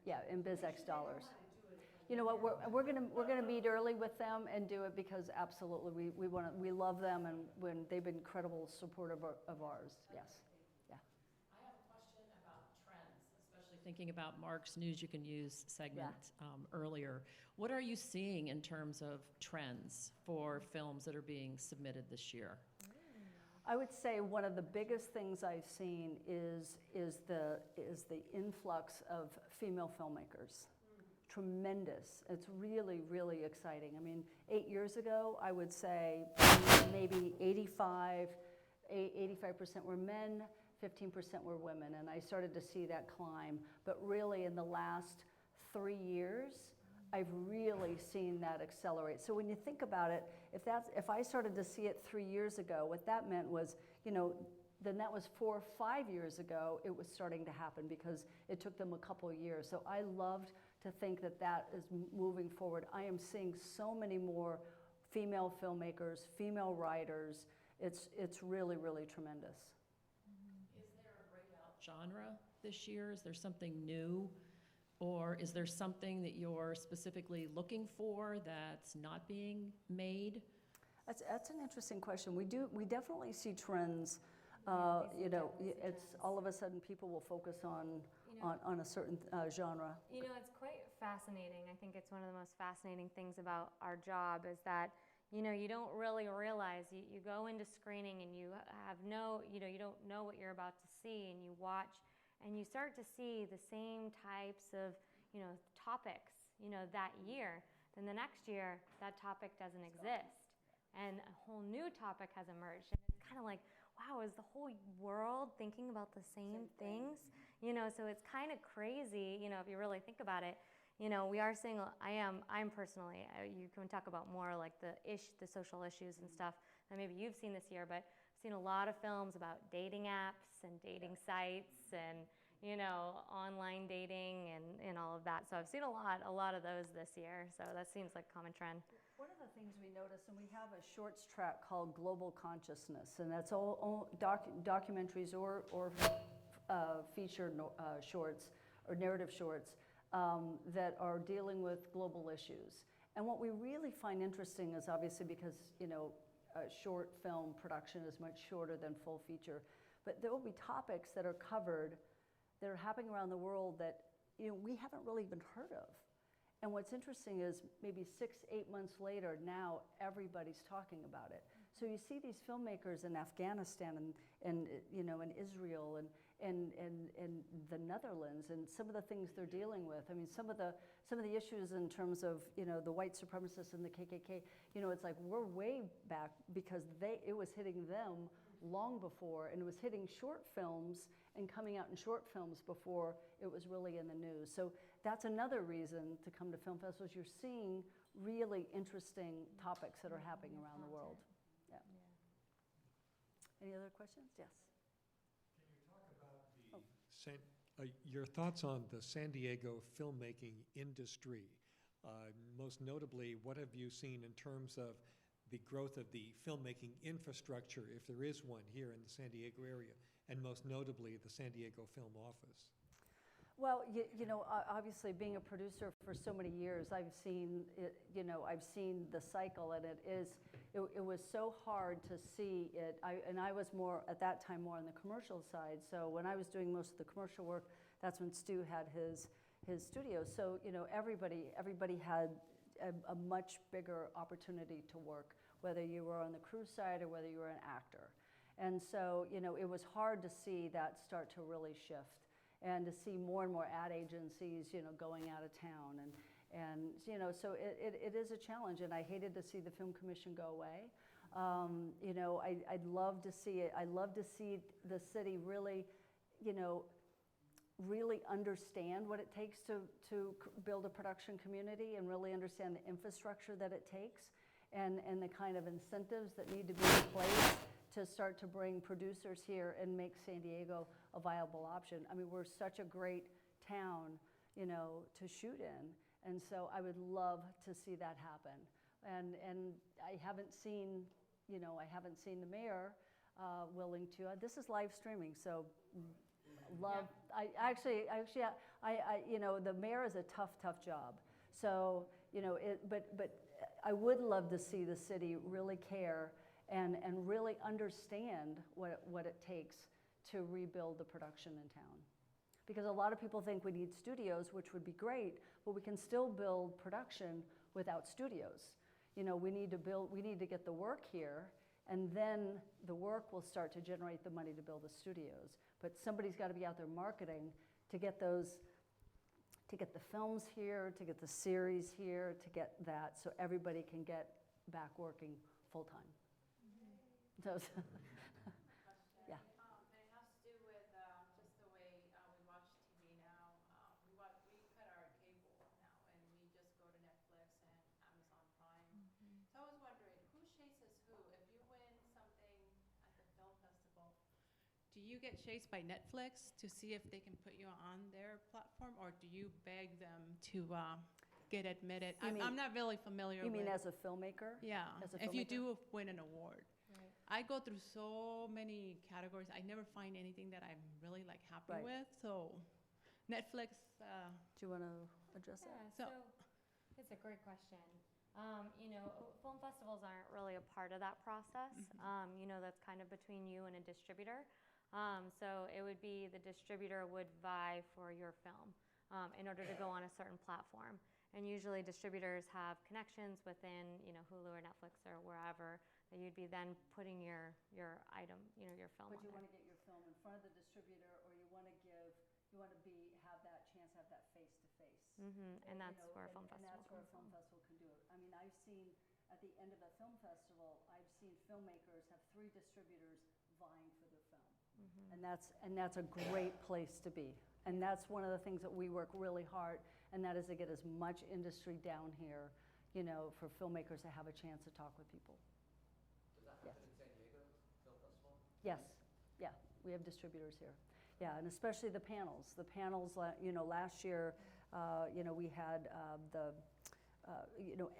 Yeah, in BizX dollars. You know what, we're gonna meet early with them and do it because absolutely, we love them, and when they've been incredible supportive of ours, yes. Thinking about Mark's News You Can Use segment earlier, what are you seeing in terms of trends for films that are being submitted this year? I would say one of the biggest things I've seen is the influx of female filmmakers. Tremendous. It's really, really exciting. I mean, 8 years ago, I would say maybe 85% were men, 15% were women, and I started to see that climb. But really, in the last 3 years, I've really seen that accelerate. So when you think about it, if I started to see it 3 years ago, what that meant was, then that was 4 or 5 years ago, it was starting to happen because it took them a couple of years. So I loved to think that that is moving forward. I am seeing so many more female filmmakers, female writers. It's really, really tremendous. Genre this year? Is there something new, or is there something that you're specifically looking for that's not being made? That's an interesting question. We definitely see trends. It's all of a sudden people will focus on a certain genre. It's quite fascinating. I think it's one of the most fascinating things about our job is that you don't really realize, you go into screening and you have you don't know what you're about to see, and you watch and you start to see the same types of, topics, that year. Then the next year, that topic doesn't exist and a whole new topic has emerged. And it's kind of like, wow, is the whole world thinking about the same things? So it's kind of crazy, if you really think about it. We are seeing, I'm personally, you can talk about more like the social issues and stuff that maybe you've seen this year, but I've seen a lot of films about dating apps and dating sites and, online dating and all of that. So I've seen a lot of those this year. So that seems like a common trend. One of the things we notice, and we have a shorts track called Global Consciousness, and that's all documentaries or featured shorts or narrative shorts that are dealing with global issues. And what we really find interesting is obviously because, short film production is much shorter than full feature, but there will be topics that are covered that are happening around the world that, we haven't really even heard of. And what's interesting is maybe 6-8 months later, now everybody's talking about it. So you see these filmmakers in Afghanistan and in Israel and the Netherlands, and some of the things they're dealing with. I mean, some of the issues in terms of the white supremacists and the KKK. It's like we're way back because it was hitting them long before, and it was hitting short films and coming out in short films before it was really in the news. So that's another reason to come to film festivals. You're seeing really interesting topics that are happening around the world. Yeah. Any other questions? Yes. Can you talk about your thoughts on the San Diego filmmaking industry? Most notably, what have you seen in terms of the growth of the filmmaking infrastructure, if there is one here in the San Diego area, and most notably the San Diego Film Office? Well, obviously being a producer for so many years, I've seen it, I've seen the cycle, and it was so hard to see it. I was more, at that time, more on the commercial side. So when I was doing most of the commercial work, that's when Stu had his studio. So, everybody had a much bigger opportunity to work, whether you were on the crew side or whether you were an actor. And so, it was hard to see that start to really shift and to see more and more ad agencies, going out of town. And so it is a challenge, and I hated to see the Film Commission go away. I'd love to see it. I'd love to see the city really, really understand what it takes to build a production community and really understand the infrastructure that it takes and the kind of incentives that need to be in place to start to bring producers here and make San Diego a viable option. I mean, we're such a great town, to shoot in. And so I would love to see that happen. And I haven't seen, the mayor willing to. This is live streaming, so love. Yeah. The mayor is a tough job. So but I would love to see the city really care and really understand what it takes to rebuild the production in town. Because a lot of people think we need studios, which would be great, but we can still build production without studios. We need to get the work here, and then the work will start to generate the money to build the studios. But somebody's got to be out there marketing to get the films here, to get the series here, to get that, so everybody can get back working full time. So, yeah. It has to do with just the way we watch TV now. We cut our cable now, and we just go to Netflix and Amazon Prime. So I was wondering, who chases who? If you win something at the film festival, do you get chased by Netflix to see if they can put you on their platform, or do you beg them to get admitted? I'm not really familiar with. You mean as a filmmaker? Yeah, as a if you filmmaker? do win an award. Right. I go through so many categories. I never find anything that I'm really happy Right. with. So Netflix. Do you want to address that? So it's a great question. Film festivals aren't really a part of that process. That's kind of between you and a distributor. So it would be the distributor would vie for your film in order to go on a certain platform. And usually distributors have connections within, Hulu or Netflix or wherever that you'd be then putting your item, your film But on you there. want to get your film in front of the distributor, or you want to have that chance to have that face to face. And that's where a film And festival that's where a comes film from. festival can do it. I mean, I've seen at the end of a film festival, I've seen filmmakers have 3 distributors vying for their film. And that's a great place to be. And that's one of the things that we work really hard, and that is to get as much industry down here, for filmmakers to have a chance to talk with people. Does that happen in San Diego Film Festival? Yes, yeah, we have distributors here. Yeah, and especially the panels. The panels, last year, we had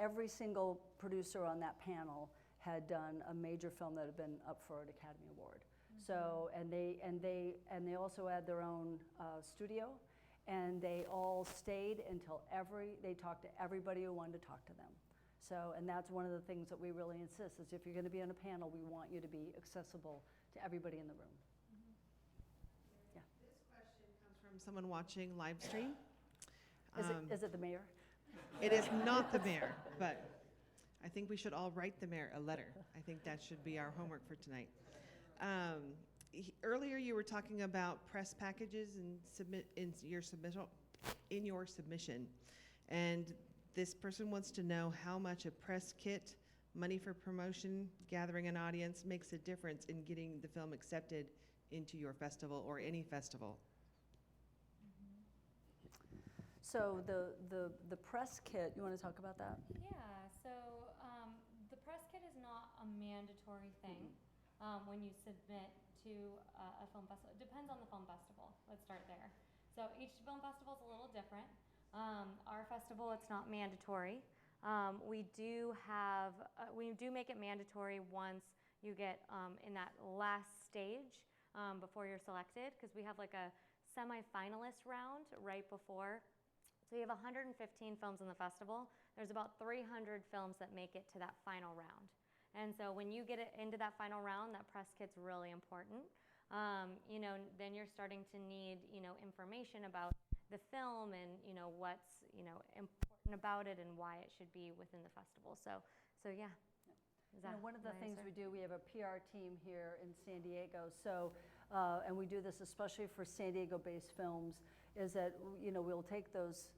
every single producer on that panel had done a major film that had been up for an Academy Award. So, and they also had their own studio, and they all stayed until they talked to everybody who wanted to talk to them. So, and that's one of the things that we really insist is if you're going to be on a panel, we want you to be accessible to everybody in the room. Yeah. This question comes from someone watching live stream. Is it the mayor? It is not the mayor, but I think we should all write the mayor a letter. I think that should be our homework for tonight. Earlier you were talking about press packages and in your submission, and this person wants to know how much a press kit, money for promotion, gathering an audience makes a difference in getting the film accepted into your festival or any festival. So the press kit, you want to talk about that? Yeah, so the press kit is not a mandatory thing when you submit to a film festival. It depends on the film festival. Let's start there. So each film festival is a little different. Our festival, it's not mandatory. We do make it mandatory once you get in that last stage before you're selected, because we have like a semi-finalist round right before. So you have 115 films in the festival. There's about 300 films that make it to that final round. And so when you get it into that final round, that press kit's really important. Then you're starting to need, information about the film and, what's, important about it and why it should be within the festival. So yeah. Is You know, that one of the things nicer? we do, we have a PR team here in San Diego, so, and we do this especially for San Diego-based films, is that, you know, we'll take those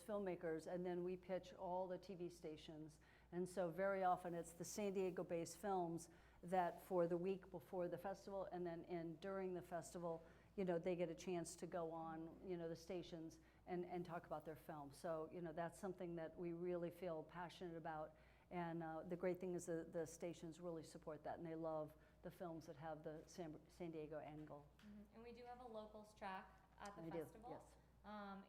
filmmakers and then we pitch all the TV stations. And so very often it's the San Diego-based films that for the week before the festival and then during the festival, you know, they get a chance to go on, you know, the stations and talk about their film. So, you know, that's something that we really feel passionate about. And the great thing is the stations really support that, and they love the films that have the San Diego angle. And we do have a locals track at the We do, festival. yes.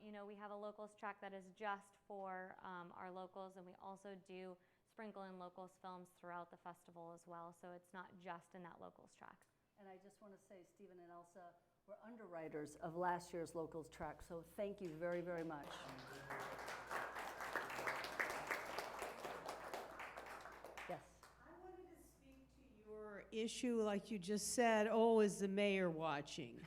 You know, we have a locals track that is just for our locals, and we also do sprinkle in locals films throughout the festival as well, so it's not just in that locals track. And I just want to say, Stephen and Elsa, we're underwriters of last year's locals track, so thank you very, very much. Yes. I wanted to speak to your issue, like you just said, oh, is the mayor watching?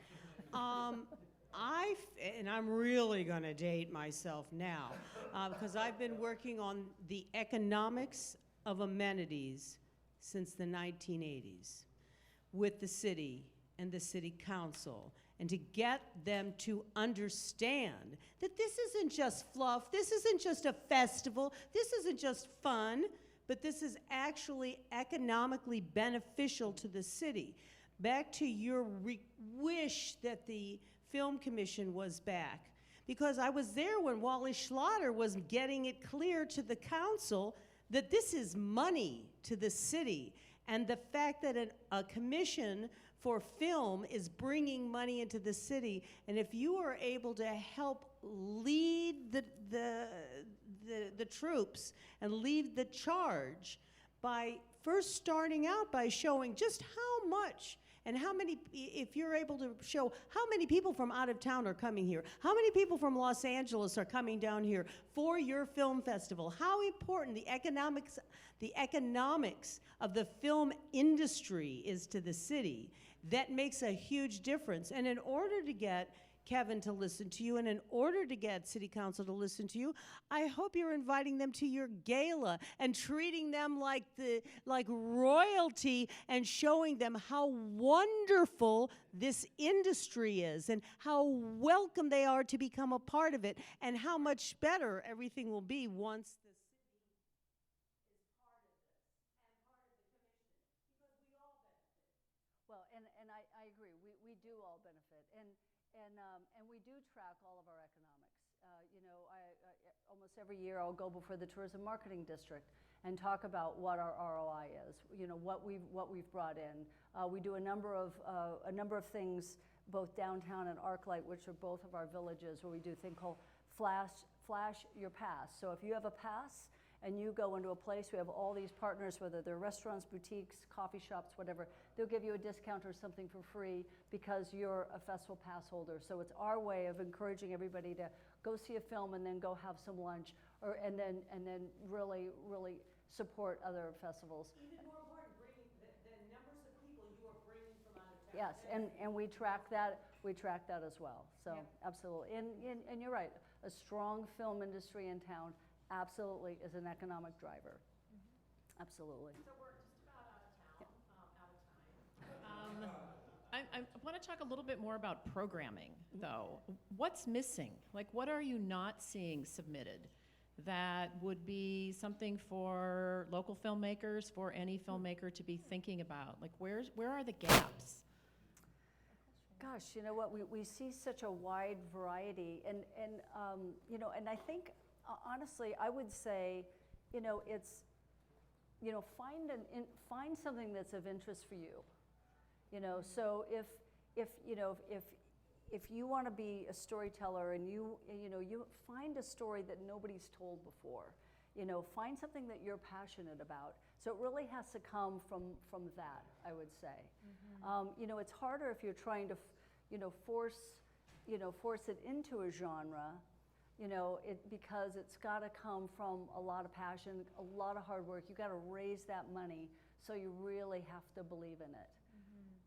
And I'm really going to date myself now, because I've been working on the economics of amenities since the 1980s with the city and the city council, and to get them to understand that this isn't just fluff, this isn't just a festival, this isn't just fun, but this is actually economically beneficial to the city. Back to your wish that the Film Commission was back, because I was there when Wally Schlatter was getting it clear to the council that this is money to the city, and the fact that a commission for film is bringing money into the city, and if you are able to help lead the troops and lead the charge by first starting out by showing just how much and how many, if you're able to show how many people from out of town are coming here, how many people from Los Angeles are coming down here for your film festival, how important the economics of the film industry is to the city, that makes a huge difference. And in order to get Kevin to listen to you, and in order to get City Council to listen to you, I hope you're inviting them to your gala and treating them like royalty and showing them how wonderful this industry is and how welcome they are to become a part of it, and how much better everything will be once the city is part of this and part of the commission, because we all benefit. Well, and I agree, we do all benefit. And we do track all of our economics. You know, I almost every year I'll go before the Tourism Marketing District and talk about what our ROI is. You know, what we've brought in. We do a number of things, both downtown and ArcLight, which are both of our villages, where we do a thing called flash your pass. So if you have a pass and you go into a place, we have all these partners, whether they're restaurants, boutiques, coffee shops, whatever, they'll give you a discount or something for free because you're a festival pass holder. So it's our way of encouraging everybody to go see a film and then go have some lunch, and then really support other festivals. Even more important, bringing the numbers of people you are bringing from out of town. Yes, and we track that as well. So absolutely, and you're right, a strong film industry in town absolutely is an economic driver. Absolutely. So we're just about out of town, I want to talk a little bit more about programming, though. What's missing? Like, what are you not seeing submitted that would be something for local filmmakers, for any filmmaker to be thinking about? Like, where are the gaps? Gosh, you know what? We see such a wide variety, and you know, and I think honestly, I would say, you know, it's, you know, find something that's of interest for you. You know, so if you want to be a storyteller and you find a story that nobody's told before, you know, find something that you're passionate about. So it really has to come from that, I would say. You know, it's harder if you're trying to, force it into a genre. You know, because it's got to come from a lot of passion, a lot of hard work. You got to raise that money, so you really have to believe in it.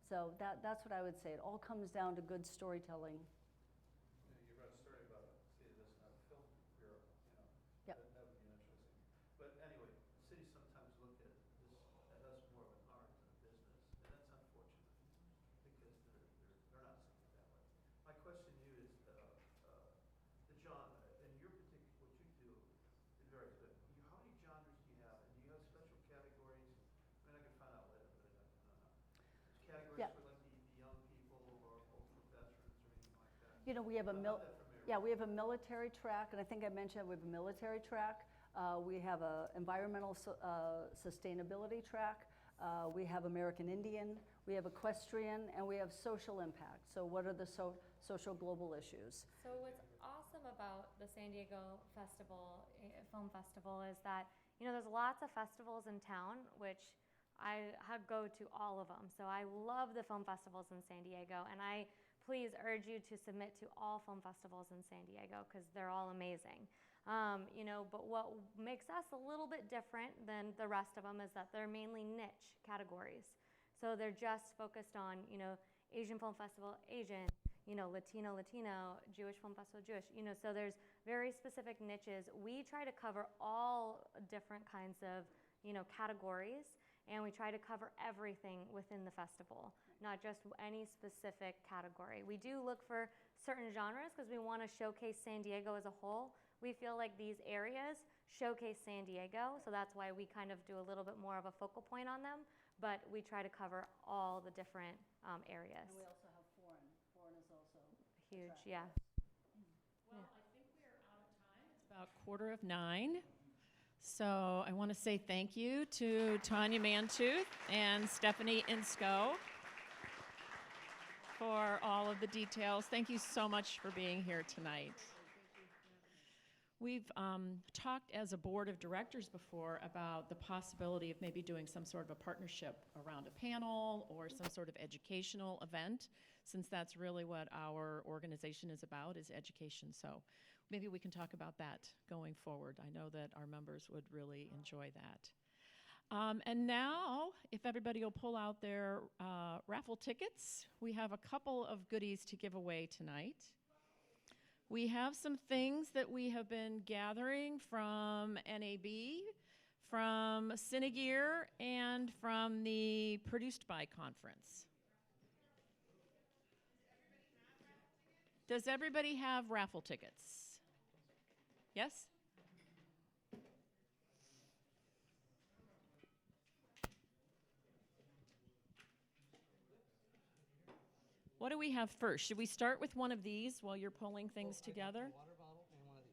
So that's what I would say. It all comes down to good storytelling. You read a story about a city that doesn't have a film bureau. You know, yep. That would be interesting. But anyway, cities sometimes look at this You know, we have a we have a military track, and I think I mentioned we have a military track. We have a environmental sustainability track. We have American Indian. We have equestrian, and we have social impact. So what are the social global issues? So what's awesome about the San Diego Film Festival is that, you know, there's lots of festivals in town, which I go to all of them. So I love the film festivals in San Diego, and I please urge you to submit to all film festivals in San Diego because they're all amazing. You know, but what makes us a little bit different than the rest of them is that they're mainly niche categories. So they're just focused on, you know, Asian Film Festival, Asian, you know, Latino, Jewish Film Festival, Jewish, you know, so there's very specific niches. We try to cover all different kinds of, you know, categories, and we try to cover everything within the festival, not just any specific category. We do look for certain genres because we want to showcase San Diego as a whole. We feel like these areas showcase San Diego, so that's why we kind of do a little bit more of a focal point on them, but we try to cover all the different areas. And we also have foreign. Foreign is also huge, yeah. Well, I think we are out of time. It's about 8:45. So I want to say thank you to Tonya Mantooth and Stephanie Inscoe for all of the details. Thank you so much for being here tonight. We've talked as a board of directors before about the possibility of maybe doing some sort of a partnership around a panel or some sort of educational event, since that's really what our organization is about, is education. So maybe we can talk about that going forward. I know that our members would really enjoy that. And now, if everybody will pull out their raffle tickets, we have a couple of goodies to give away tonight. We have some things that we have been gathering from NAB, from Cinegear, and from the Produced By conference. Does everybody have raffle tickets? Yes? What do we have first? Should we start with one of these while you're pulling things together? A water bottle and one of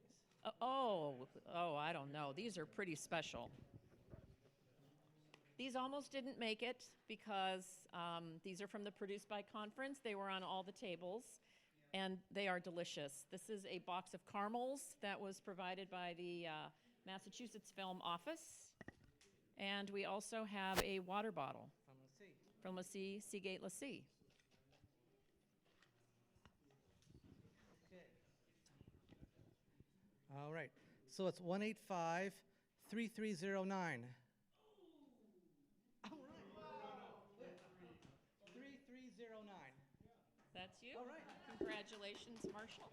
these. Oh, I don't know. These are pretty special. These almost didn't make it because these are from the Produced By conference. They were on all the tables, and they are delicious. This is a box of caramels that was provided by the Massachusetts Film Office. And we also have a water bottle from LaCie, Seagate LaCie. All right. So it's 185-3309. All right. 3309. That's you? All right. Congratulations, Marshall.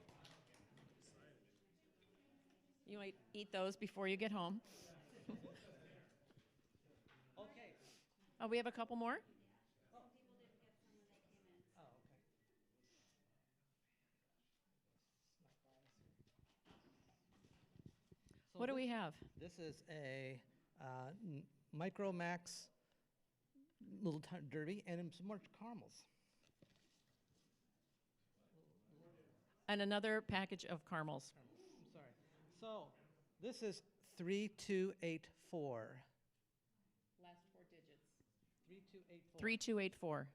You might eat those before you get home. Okay. Oh, we have a couple more? What do we have? This is a Micro Max little derby and some more caramels. And another package of caramels. I'm sorry. So this is 3284. Last four digits. 3284. 3284.